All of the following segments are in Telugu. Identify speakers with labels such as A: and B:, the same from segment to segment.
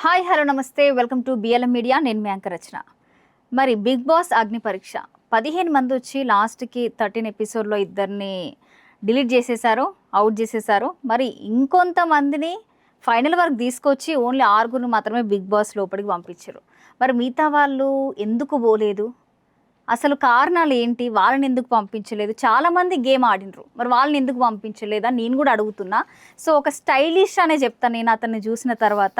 A: హాయ్ హలో నమస్తే వెల్కమ్ టు బిఎల్ఎం మీడియా. నేను మీ యాంకర్ రచన. మరి బిగ్ బాస్ అగ్ని పరీక్ష 15 మంది వచ్చి లాస్ట్కి 13 ఎపిసోడ్లో ఇద్దరిని డిలీట్ చేసేసారు, అవుట్ చేసేసారు. మరి ఇంకొంతమందిని ఫైనల్ వరకు తీసుకొచ్చి ఓన్లీ 6 మాత్రమే బిగ్ బాస్ లోపలికి పంపించారు. మరి మిగతా వాళ్ళు ఎందుకు పోలేదు, అసలు కారణాలు ఏంటి, వాళ్ళని ఎందుకు పంపించలేదు? చాలామంది గేమ్ ఆడినరు, మరి వాళ్ళని ఎందుకు పంపించలేదా నేను కూడా అడుగుతున్నా. సో ఒక స్టైలిష్ అనే చెప్తాను నేను అతన్ని చూసిన తర్వాత.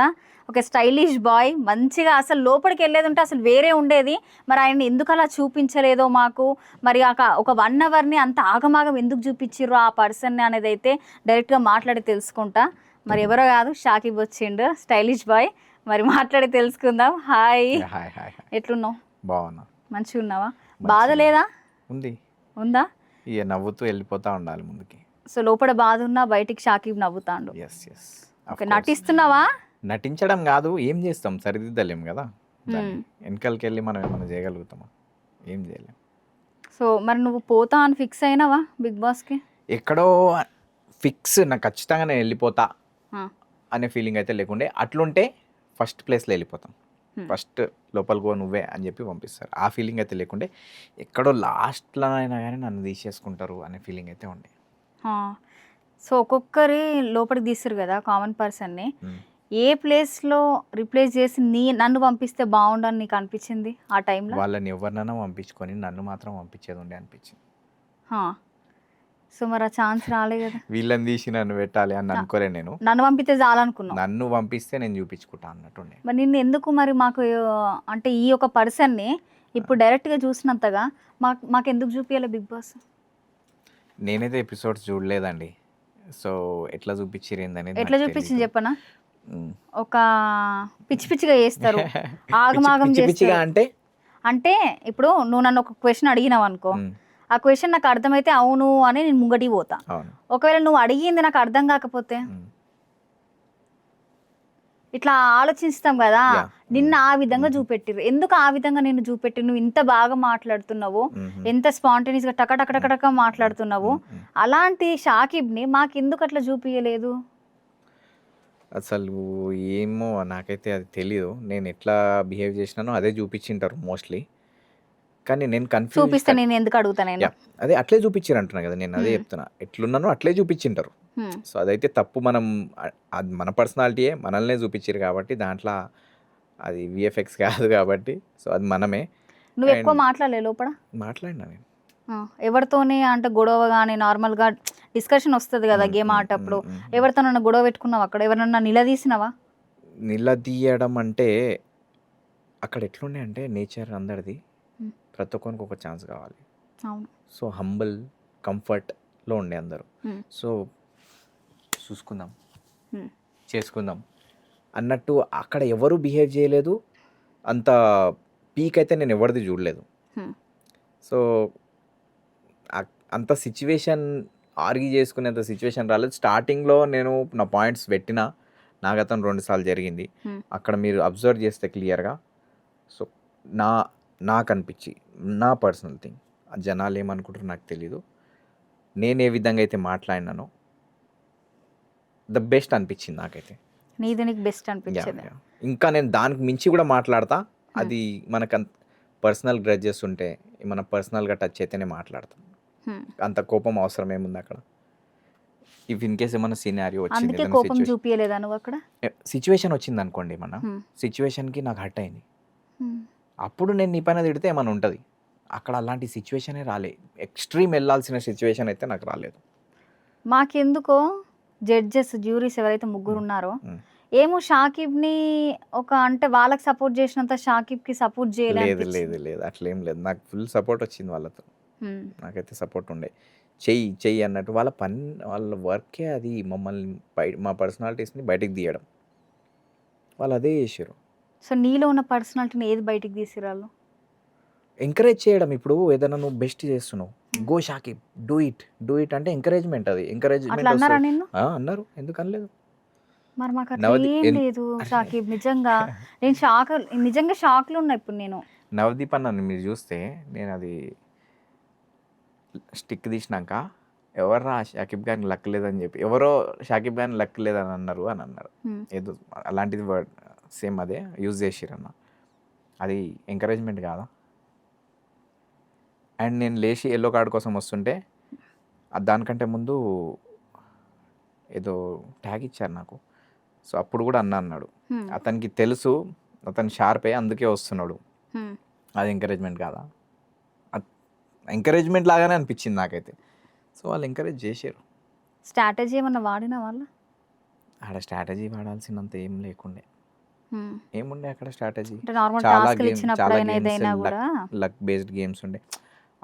A: ఒక స్టైలిష్ బాయ్ మంచిగా అసలు లోపలికి వెళ్ళేది ఉంటే అసలు వేరే ఉండేది. మరి ఆయన ఎందుకు అలా చూపించలేదో మాకు, మరి ఒక 1 అవర్ని అంత ఆగమాగం ఎందుకు చూపించారు ఆ పర్సన్ని అనేది అయితే డైరెక్ట్గా మాట్లాడి తెలుసుకుంటా. మరి ఎవరో కాదు, షాకిబ్ వచ్చిండు, స్టైలిష్ బాయ్. మరి మాట్లాడి తెలుసుకుందాం. Hi,
B: hi hi hi.
A: ఎట్లున్నావు?
B: బాగున్నా.
A: మంచిగా ఉన్నావా? బాధ లేదా?
B: ఉంది.
A: ఉందా?
B: ఇక నవ్వుతూ వెళ్ళిపోతా ఉండాలి ముందుకి.
A: సో లోపల బాధ ఉన్నా బయటికి షాకిబ్ నవ్వుతాండు.
B: Yes yes.
A: ఓకే, నటిస్తున్నావా?
B: నటించడం కాదు, ఏం చేస్తాం, సరిదిద్దలేం కదా. వెనకాలకి వెళ్ళి మనం ఏమైనా చేయగలుగుతామా? ఏం చేయలేం.
A: సో మరి నువ్వు పోతా అని ఫిక్స్ అయినావా బిగ్ బాస్కి?
B: ఎక్కడో ఫిక్స్, నాకు ఖచ్చితంగా నేను వెళ్ళిపోతా అనే ఫీలింగ్ అయితే లేకుండే. అట్లుంటే ఫస్ట్ ప్లేస్లో వెళ్ళిపోతాం, ఫస్ట్ లోపలికి పో నువ్వే అని చెప్పి పంపిస్తారు. ఆ ఫీలింగ్ అయితే లేకుండే, ఎక్కడో లాస్ట్లో అయినా కానీ నన్ను తీసేసుకుంటారు అనే ఫీలింగ్ అయితే ఉండే.
A: సో ఒక్కొక్కరి లోపలికి తీస్తారు కదా కామన్ పర్సన్ని. ఏ ప్లేస్లో రిప్లేస్ చేసి నన్ను పంపిస్తే బాగుండని నీకు అనిపించింది ఆ టైంలో?
B: వాళ్ళని ఎవరినైనా పంపించుకొని నన్ను మాత్రం పంపించేది ఉండే అనిపించింది.
A: సో మరి ఆ ఛాన్స్ రాలే కదా.
B: వీళ్ళని తీసి నన్ను పెట్టాలి అని అనుకోలే నేను.
A: నన్ను పంపితే చాలనుకున్నాను.
B: నన్ను పంపిస్తే నేను చూపించుకుంటా అన్నట్టుండే.
A: మరి నిన్ను ఎందుకు మరి మాకు అంటే ఈ ఒక పర్సన్ని ఇప్పుడు డైరెక్ట్గా చూసినంతగా మాకు ఎందుకు చూపించాలి బిగ్ బాస్?
B: నేనైతే ఎపిసోడ్స్ చూడలేదండి. సో ఎట్లా చూపించారు ఏందనేది
A: ఎట్లా చూపించింది చెప్పనా? ఒక పిచ్చి పిచ్చిగా చేస్తారు, ఆగమాగం చేస్తారు. అంటే ఇప్పుడు నువ్వు నన్ను ఒక క్వశ్చన్ అడిగినావు అనుకో, ఆ క్వశ్చన్ నాకు అర్థమైతే అవును అని నేను ముంగటికి పోతా. ఒకవేళ నువ్వు అడిగింది నాకు అర్థం కాకపోతే ఇట్లా ఆలోచిస్తాం కదా. నిన్న ఆ విధంగా చూపెట్టిరు. ఎందుకు ఆ విధంగా నేను చూపెట్టి, నువ్వు ఇంత బాగా మాట్లాడుతున్నావు, ఎంత స్పాంటేనియస్గా టక మాట్లాడుతున్నావు, అలాంటి షాకిబ్ని మాకెందుకు అట్లా చూపించలేదు?
B: అసలు ఏమో నాకైతే అది తెలీదు. నేను ఎట్లా బిహేవ్ చేసినానో అదే చూపించింటారు మోస్ట్లీ. కానీ నేను కన్ఫ్యూజ్.
A: చూపిస్తే నేను ఎందుకు అడుగుతాను?
B: అదే అట్లే చూపించారు అంటున్నా కదా, నేను అదే చెప్తున్నా. ఎట్లున్నానో అట్లే చూపించింటారు. సో అదైతే తప్పు. అది మన పర్సనాలిటీయే, మనల్నే చూపించారు కాబట్టి దాంట్లో అది విఎఫ్ఎక్స్ కాదు కాబట్టి. సో అది మనమే.
A: నువ్వు ఎక్కువ మాట్లాడలే లోపల?
B: మాట్లాడినా నేను
A: ఎవరితోనే, అంటే గొడవ కానీ నార్మల్గా డిస్కషన్ వస్తుంది కదా గేమ్ ఆడేటప్పుడు, ఎవరితోనన్నా గొడవ పెట్టుకున్నావు? అక్కడ ఎవరన్నా నిలదీసినావా?
B: నిలదీయడం అంటే అక్కడ ఎట్లుండే అంటే నేచర్ అందరిది, ప్రతి ఒక్కరికి ఒక ఛాన్స్ కావాలి.
A: అవును.
B: సో హంబుల్ కంఫర్ట్లో ఉండే అందరూ. సో చూసుకుందాం, చేసుకుందాం అన్నట్టు అక్కడ ఎవరు బిహేవ్ చేయలేదు. అంత పీక్ అయితే నేను ఎవరిది చూడలేదు. సో అంత సిచ్యువేషన్ ఆర్గ్యూ చేసుకునేంత సిచ్యువేషన్ రాలేదు. స్టార్టింగ్లో నేను నా పాయింట్స్ పెట్టినా, నాకు అతను 2 సార్లు జరిగింది. అక్కడ మీరు అబ్జర్వ్ చేస్తే క్లియర్గా. సో నాకు అనిపించి, నా పర్సనల్ థింగ్, జనాలు ఏమనుకుంటారో నాకు తెలీదు, నేను ఏ విధంగా అయితే మాట్లాడినానో ద బెస్ట్ అనిపించింది నాకైతే.
A: నీది నీకు బెస్ట్ అనిపించింది.
B: ఇంకా నేను దానికి మించి కూడా మాట్లాడతా. అది మనకు పర్సనల్ గ్రడ్జెస్ ఉంటే, మన పర్సనల్గా టచ్ అయితేనే మాట్లాడతాం. అంత కోపం అవసరం ఏముంది అక్కడ? ఇఫ్ ఇన్ కేస్ ఏమైనా సినారియో వచ్చింది, సిచ్యువేషన్ వచ్చింది అనుకోండి, మన సిచ్యువేషన్కి నాకు హర్ట్ అయింది, అప్పుడు నేను నీ పైన తిడితే ఏమైనా ఉంటుంది. అక్కడ అలాంటి సిచ్యువేషనే రాలే. ఎక్స్ట్రీమ్ వెళ్ళాల్సిన సిచ్యువేషన్ అయితే నాకు రాలేదు.
A: మాకెందుకో జడ్జెస్, జ్యూరీస్ ఎవరైతే 3 ఉన్నారో ఏమో షాకిబ్ని అంటే వాళ్ళకి సపోర్ట్ చేసినంత షాకిబ్కి సపోర్ట్ చేయలేదు.
B: లేదు అట్లేం లేదు. నాకు ఫుల్ సపోర్ట్ వచ్చింది వాళ్ళతో. నాకైతే సపోర్ట్ ఉండే. చెయ్యి అన్నట్టు. వాళ్ళ పని, వాళ్ళ వర్కే అది, మమ్మల్ని మా పర్సనాలిటీస్ని బయటికి తీయడం. వాళ్ళు అదే చేసారు.
A: సో నీలో ఉన్న పర్సనాలిటీని ఏది బయటికి తీసిరాళ్ళు?
B: ఎంకరేజ్ చేయడం. ఇప్పుడు ఏదైనా నువ్వు బెస్ట్ చేస్తున్నావు, గో షాకిబ్, డూ ఇట్ అంటే ఎంకరేజ్మెంట్. అది ఎంకరేజ్మెంట్ అన్నారు. ఎందుకు అనలేదు?
A: మరి మాకు అట్లా ఏం లేదు షాకిబ్. నిజంగా షాక్లో ఉన్నా ఇప్పుడు నేను.
B: నవదీప్ అన్నాను మీరు చూస్తే, నేను అది స్టిక్ తీసినాక ఎవర్రా షాకిబ్ గారిని లక్ లేదని చెప్పి, ఎవరో షాకిబ్ గారిని లక్ లేదని అన్నారు. ఏదో అలాంటిది సేమ్ అదే యూజ్ చేసిరన్న. అది ఎంకరేజ్మెంట్ కాదా? అండ్ నేను లేచి ఎల్లో కార్డ్ కోసం వస్తుంటే దానికంటే ముందు ఏదో ట్యాగ్ ఇచ్చారు నాకు. సో అప్పుడు కూడా అన్నాడు, అతనికి తెలుసు అతను షార్పే అందుకే వస్తున్నాడు. అది ఎంకరేజ్మెంట్ కాదా? ఎంకరేజ్మెంట్ లాగానే అనిపించింది నాకైతే. సో వాళ్ళు ఎంకరేజ్ చేశారు.
A: స్ట్రాటజీ ఏమన్నా వాడిన వాళ్ళ?
B: ఆడ స్ట్రాటజీ వాడాల్సినంత ఏం లేకుండే. ఏముండే అక్కడ స్ట్రాటజీ?
A: అంటే నార్మల్
B: చాలా
A: టాస్క్లు
B: గేమ్
A: ఇచ్చినప్పుడు
B: చాలా
A: అయినా
B: గేమ్స్
A: ఏదైనా కూడా
B: లక్ బేస్డ్ గేమ్స్ ఉండే.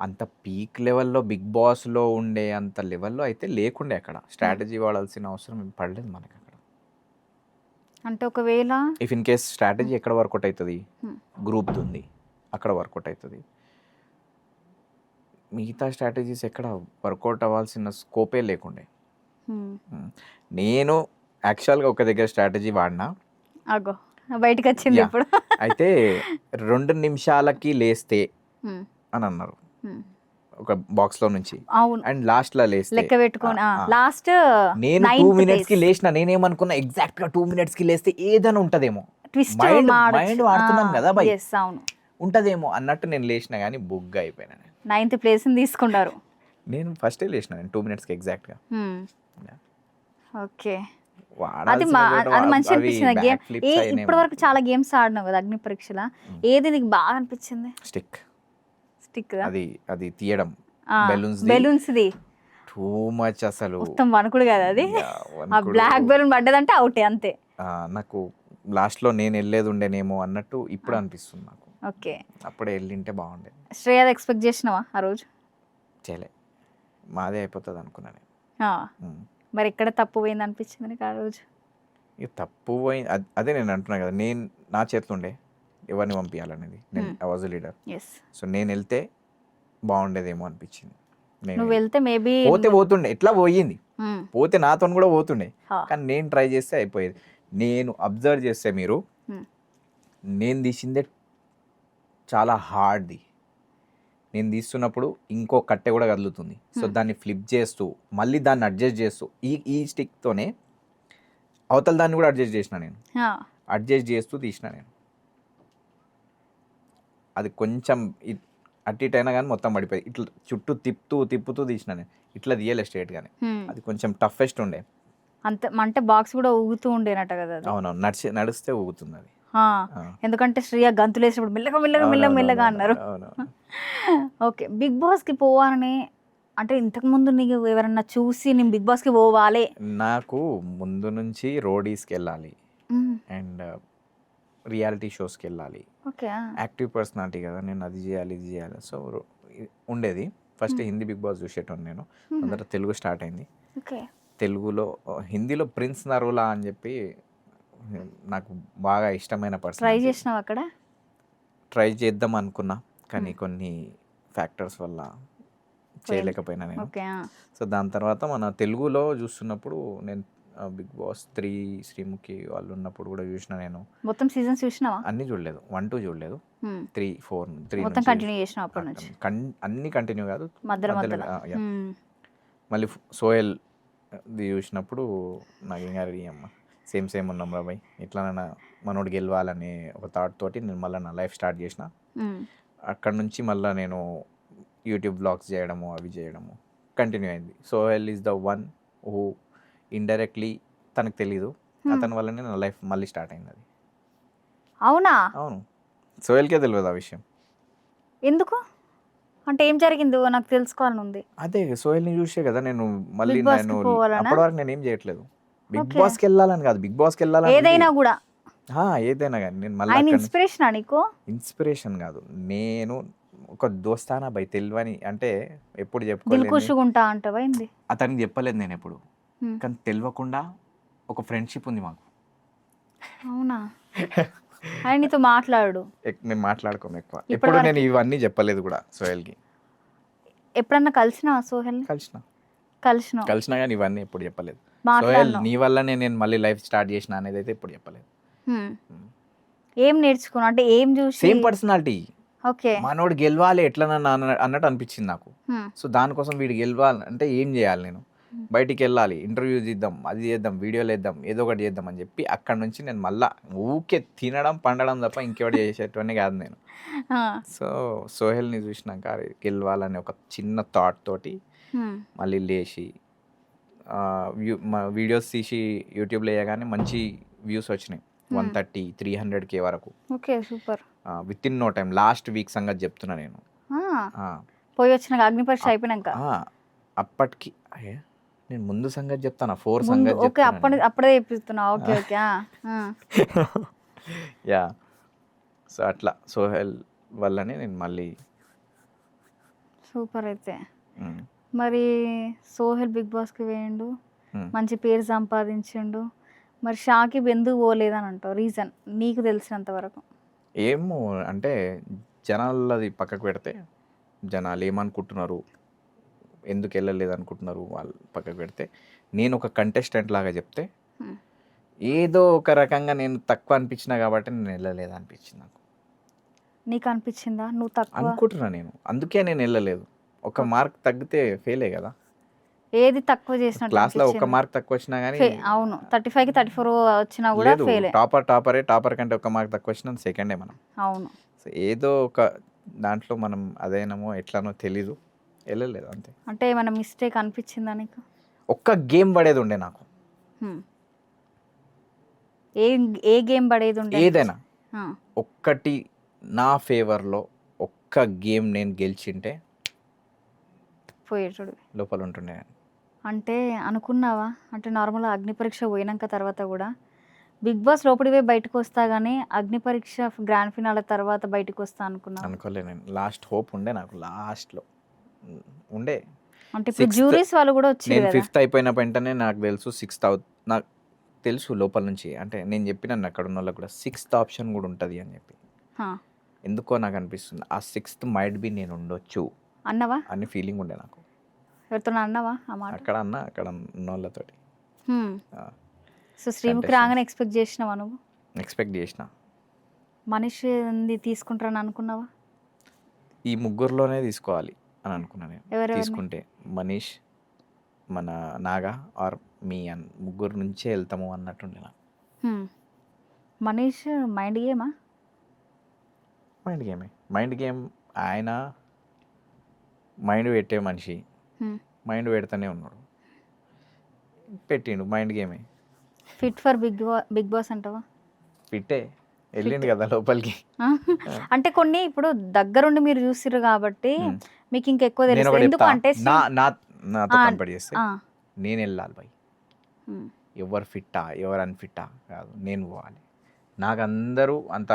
B: అంత పీక్ లెవెల్లో బిగ్ బాస్లో ఉండే అంత లెవెల్లో అయితే లేకుండే. అక్కడ స్ట్రాటజీ వాడాల్సిన అవసరం ఏం పడలేదు మనకి అక్కడ.
A: అంటే ఒకవేళ
B: ఇఫ్ ఇన్ కేస్ స్ట్రాటజీ ఎక్కడ వర్కౌట్ అవుతుంది, గ్రూప్ది ఉంది అక్కడ వర్కౌట్ అవుతుంది. మిగతా స్ట్రాటజీస్ ఎక్కడ వర్కౌట్ అవ్వాల్సిన స్కోపే లేకుండే. నేను యాక్చువల్గా ఒక దగ్గర స్ట్రాటజీ వాడినా,
A: అగో బయటకు వచ్చింది
B: Yeah.
A: ఇప్పుడు.
B: అయితే 2 నిమిషాలకి లేస్తే అని అన్నారు ఒక బాక్స్లో నుంచి,
A: అవును,
B: అండ్ లాస్ట్లో లేస్తే
A: లెక్క పెట్టుకొని లాస్ట్
B: నేను 2 మినిట్స్కి లేచిన. నేనేమనుకున్నా ఎగ్జాక్ట్గా 2 మినిట్స్కి లేస్తే ఏదైనా ఉంటుందేమో,
A: ట్విస్ట్
B: మైండ్ వాడుతున్నాం కదా బై,
A: అవును,
B: ఉంటుందేమో అన్నట్టు నేను లేచిన, కానీ బుగ్గా అయిపోయినా.
A: 9th ప్లేస్ తీసుకున్నారు.
B: నేను ఫస్టే లేచిన, నేను 2 మినిట్స్కి ఎగ్జాక్ట్గా.
A: ఓకే, అది మంచి అనిపించింది గేమ్. ఇప్పటి వరకు చాలా గేమ్స్ ఆడినావు కదా అగ్ని పరీక్షల, ఏది నీకు బాగా అనిపించింది?
B: స్టిక్
A: స్టిక్,
B: అది తీయడం,
A: బెలూన్స్ ది
B: టూ మచ్ అసలు.
A: మొత్తం వణుకుడు కదా అది. ఆ బ్లాక్ బెలూన్ పడ్డదంటే అవుటే అంతే.
B: నాకు లాస్ట్లో నేను వెళ్ళేది ఉండేనేమో అన్నట్టు ఇప్పుడు అనిపిస్తుంది నాకు.
A: ఓకే,
B: అప్పుడే వెళ్ళింటే బాగుండేది.
A: శ్రేయది ఎక్స్పెక్ట్ చేసినావా ఆ రోజు?
B: చేయలే, మాదే అయిపోతుంది అనుకున్నాను.
A: మరి ఎక్కడ తప్పు పోయింది అనిపించింది నీకు ఆ రోజు?
B: ఇక తప్పు పోయింది అదే నేను అంటున్నా కదా, నేను నా చేతిలో ఉండే ఎవరిని పంపించాలనేది. నేను ఐ వాజ్ లీడర్. సో నేను వెళ్తే బాగుండేదేమో అనిపించింది.
A: నువ్వు వెళ్తే మేబీ
B: పోతుండే, ఎట్లా పోయింది, పోతే నాతో కూడా పోతుండే, కానీ నేను ట్రై చేస్తే అయిపోయేది. నేను అబ్జర్వ్ చేస్తే మీరు, నేను తీసిందే చాలా హార్డ్ది. నేను తీస్తున్నప్పుడు ఇంకో కట్టె కూడా కదులుతుంది. సో దాన్ని ఫ్లిప్ చేస్తూ మళ్ళీ దాన్ని అడ్జస్ట్ చేస్తూ ఈ స్టిక్తోనే అవతల దాన్ని కూడా అడ్జస్ట్ చేసిన. నేను అడ్జస్ట్ చేస్తూ తీసిన. నేను అది కొంచెం అటు ఇటు అయినా కానీ మొత్తం పడిపోయి ఇట్లా చుట్టూ తిప్పుతూ తీసిన. నేను ఇట్లా తీయలే స్ట్రేట్గానే, అది కొంచెం టఫెస్ట్ ఉండే.
A: అంతే, అంటే బాక్స్ కూడా ఊగుతూ ఉండేనట కదా.
B: అవునవును, నడిస్తే ఊగుతుంది అది.
A: ఎందుకంటే శ్రీయ గంతులు వేసినప్పుడు మెల్లగా అన్నారు. ఓకే, బిగ్ బాస్కి పోవాలని అంటే ఇంతకు ముందు నీకు ఎవరన్నా చూసి నేను బిగ్ బాస్కి పోవాలి?
B: నాకు ముందు నుంచి రోడీస్కి వెళ్ళాలి అండ్ రియాలిటీ షోస్కి వెళ్ళాలి.
A: ఓకే,
B: యాక్టివ్ పర్సనాలిటీ కదా నేను, అది చేయాలి ఇది చేయాలి. సో ఉండేది. ఫస్ట్ హిందీ బిగ్ బాస్ చూసేటోను నేను, అందరూ తెలుగు స్టార్ట్ అయింది. తెలుగులో హిందీలో ప్రిన్స్ నరులా అని చెప్పి నాకు బాగా ఇష్టమైన పర్సన్.
A: ట్రై చేసినావు అక్కడ?
B: ట్రై చేద్దాం అనుకున్నా, కానీ కొన్ని ఫ్యాక్టర్స్ వల్ల చేయలేకపోయినా నేను. సో దాని తర్వాత మన తెలుగులో చూస్తున్నప్పుడు నేను బిగ్ బాస్ 3 శ్రీముఖి వాళ్ళు ఉన్నప్పుడు కూడా చూసిన. నేను మొత్తం సీజన్స్ చూసినావా? అన్ని చూడలేదు, 1, 2 చూడలేదు, 3, 4, 3 మొత్తం కంటిన్యూ చేసినావు అప్పటి నుంచి? అన్ని కంటిన్యూ కాదు, మళ్ళీ సోయల్ చూసినప్పుడు నాకు ఇంకా రెడీ అమ్మ సేమ్ ఉన్నాం రా బాయ్, ఇట్లా మనోడు గెలవాలని ఒక థాట్ తోటి నేను మళ్ళీ నా లైఫ్ స్టార్ట్ చేసిన. అక్కడ నుంచి మళ్ళీ నేను యూట్యూబ్ బ్లాగ్స్ చేయడము అవి చేయడము కంటిన్యూ అయింది. Sohel is the one who indirectly, తనకు తెలీదు, అతని వల్లనే నా లైఫ్ మళ్ళీ స్టార్ట్ అయింది. అది
A: అవునా?
B: అవును, సోహెల్కే తెలియదు ఆ విషయం.
A: ఎందుకు అంటే ఏం జరిగిందో నాకు తెలుసుకోవాలని ఉంది.
B: అదే సోహెల్ని చూసే కదా నేను మళ్ళీ, నేను అప్పటి వరకు నేను ఏం చేయట్లేదు. బిగ్ బాస్కి వెళ్ళాలని కాదు, బిగ్ బాస్కి వెళ్ళాలని
A: ఏదైనా కూడా,
B: ఏదైనా కానీ నేను మళ్ళీ
A: ఇన్స్పిరేషన్ నీకు? ఇన్స్పిరేషన్
B: కాదు, నేను ఒక దోస్తానా బై తెలియని, అంటే ఎప్పుడు
A: చెప్పుకోలేదు,
B: అతనికి చెప్పలేదు నేను ఎప్పుడు, కానీ తెలియకుండా ఒక ఫ్రెండ్షిప్ ఉంది మాకు.
A: అవునా? ఆయన నీతో మాట్లాడు?
B: మేము మాట్లాడుకోము ఎక్కువ, ఎప్పుడు నేను ఇవన్నీ చెప్పలేదు కూడా సోహెల్కి.
A: ఎప్పుడన్నా కలిసినా సోహెల్ని? కలిసినా
B: కానీ ఇవన్నీ ఎప్పుడు చెప్పలేదు. సోహెల్ నీ వల్లనే నేను మళ్ళీ లైఫ్ స్టార్ట్ చేసిన అనేది అయితే ఎప్పుడు చెప్పలేదు.
A: ఏం నేర్చుకున్నా అంటే ఏం చూసి?
B: Same personality.
A: ఓకే,
B: మనోడు గెలవాలి ఎట్లా అన్నట్టు అనిపించింది నాకు. సో దానికోసం వీడు గెలవాలి అంటే ఏం చేయాలి నేను? బయటికి వెళ్ళాలి, ఇంటర్వ్యూ చేద్దాం, అది చేద్దాం, వీడియోలు వేద్దాం, ఏదో ఒకటి చేద్దాం అని చెప్పి అక్కడ నుంచి నేను మళ్ళా ఊకే తినడం పండడం తప్ప ఇంకెవటి చేసేటవన్నీ కాదు నేను.
A: ఆ,
B: సో సోహెల్ని చూసినాక అరే గెలవాలని ఒక చిన్న థాట్ తోటి
A: హ్మ్,
B: మళ్ళీ లేచి మా వీడియోస్ తీసి యూట్యూబ్లో వేయగానే మంచి వ్యూస్ వచ్చినాయి, 130-300K వరకు
A: okay super.
B: Within no time. Last week సంగతి చెప్తున్నా నేను. ఆ,
A: పోయి వచ్చినాక అగ్ని పరీక్ష అయిపోయినాక
B: ఆ, అప్పటికి అయ్యే నేను ముందు సంగతి చెప్తాను, 4
A: ముందు
B: సంగతి
A: ఓకే
B: చెప్తాను.
A: అప్పుడే చెప్పిస్తున్నా. ఓకే ఓకే
B: యా, సో అట్లా సోహెల్ వల్లనే నేను మళ్ళీ
A: సూపర్. అయితే
B: ఉమ్,
A: మరి సోహెల్ బిగ్ బాస్కి వేయండు,
B: ఉమ్.
A: మంచి పేరు సంపాదించిండు, మరి షాకిబ్ ఎందుకు పోలేదని అంటావు? రీజన్ నీకు తెలిసినంత వరకు.
B: ఏమో అంటే జనాలది పక్కకు పెడితే జనాలు ఏమనుకుంటున్నారు, ఎందుకు వెళ్ళలేదు అనుకుంటున్నారు వాళ్ళు పక్కకు పెడితే, నేను ఒక కంటెస్టెంట్ లాగా చెప్తే
A: హ్మ్.
B: ఏదో ఒక రకంగా నేను తక్కువ అనిపించినా కాబట్టి నేను వెళ్ళలేదు అనిపించింది నాకు.
A: నీకు అనిపించిందా నువ్వు తక్కువ?
B: అనుకుంటున్నా నేను, అందుకే నేను వెళ్ళలేదు. ఒక మార్క్ తగ్గితే ఫెయిలే కదా.
A: ఏది తక్కువ చేసినట్టు
B: క్లాస్లో ఒక
A: అనిపించింది?
B: మార్క్ తక్కువ వచ్చినా కానీ
A: అవును 35కి 34 వచ్చినా కూడా
B: లేదు,
A: ఫెయిలే.
B: టాపర్ కంటే ఒక మార్క్ తక్కువ వచ్చినా సెకండే మనం.
A: అవును.
B: సో ఏదో ఒక దాంట్లో మనం అదేనమో ఎట్లానో తెలీదు, వెళ్ళలేదు అంతే.
A: అంటే ఏమైనా మిస్టేక్ అనిపించిందా నీకు?
B: ఒక్క గేమ్ పడేది ఉండే నాకు,
A: హ్మ్. ఏ ఏ గేమ్ పడేది ఉండే?
B: ఏదైనా
A: ఆ,
B: ఒక్కటి నా ఫేవర్లో ఒక్క గేమ్ నేను గెలిచింటే
A: పోయేటోడు.
B: లోపల ఉంటుండే.
A: అంటే అనుకున్నావా? అంటే నార్మల్గా అగ్ని పరీక్ష పోయినాక తర్వాత కూడా బిగ్ బాస్ లోపలివే బయటకు వస్తా కానీ అగ్ని పరీక్ష గ్రాండ్ ఫినాలే తర్వాత బయటకు వస్తా అనుకున్నావా?
B: అనుకోలే నేను. లాస్ట్ హోప్ ఉండే నాకు, లాస్ట్లో ఉండే.
A: అంటే ఇప్పుడు
B: 6th
A: జ్యూరీస్ వాళ్ళు కూడా వచ్చారు
B: నేను
A: కదా.
B: 5th అయిపోయిన వెంటనే నాకు తెలుసు 6th నాకు తెలుసు లోపల నుంచి. అంటే నేను చెప్పినాను అక్కడ ఉన్న వాళ్ళకి కూడా 6th ఆప్షన్ కూడా ఉంటుంది అని చెప్పి.
A: హా.
B: ఎందుకో నాకు అనిపిస్తుంది ఆ 6th మైట్ బి నేను ఉండొచ్చు
A: అన్నవా?
B: అని ఫీలింగ్ ఉండే నాకు.
A: ఎవరితో అన్నవా ఆ మాట?
B: అక్కడ ఉన్న వాళ్ళతోటి
A: సో శ్రీముఖి రాగానే ఎక్స్పెక్ట్ చేసినావా నువ్వు?
B: ఎక్స్పెక్ట్ చేసిన.
A: మనిషి తీసుకుంటారని అనుకున్నావా?
B: ఈ ముగ్గురులోనే తీసుకోవాలి అని అనుకున్నా నేను.
A: ఎవరెవరిని?
B: తీసుకుంటే మనీష్, మన నాగా ఆర్ మీ అని ముగ్గురు నుంచే వెళ్తాము అన్నట్టుండే నాకు.
A: హ్మ్. మనీష్ మైండ్ గేమా?
B: మైండ్ గేమ్ ఆయన మైండ్ పెట్టే మనిషి,
A: హ్మ్.
B: మైండ్ పెడతానే ఉన్నాడు, పెట్టిండు మైండ్ గేమే.
A: ఫిట్ ఫర్ బిగ్ బాస్ అంటావా?
B: ఫిట్టే, వెళ్ళిండు కదా లోపలికి.
A: ఆ? అంటే కొన్ని ఇప్పుడు దగ్గరుండి మీరు చూసిర్రు కాబట్టి మీకు ఇంకెక్కువ
B: నేను
A: తెలుసు.
B: ఒకటి
A: ఎందుకు
B: చెప్తా,
A: అంటే
B: నాతో కంపేర్ చేస్తే
A: ఆ,
B: నేను వెళ్ళాలి భయ్.
A: హ్మ్.
B: ఎవరు ఫిట్టా ఎవరు అన్ఫిట్టా కాదు, నేను పోవాలి. నాకు అందరూ అంత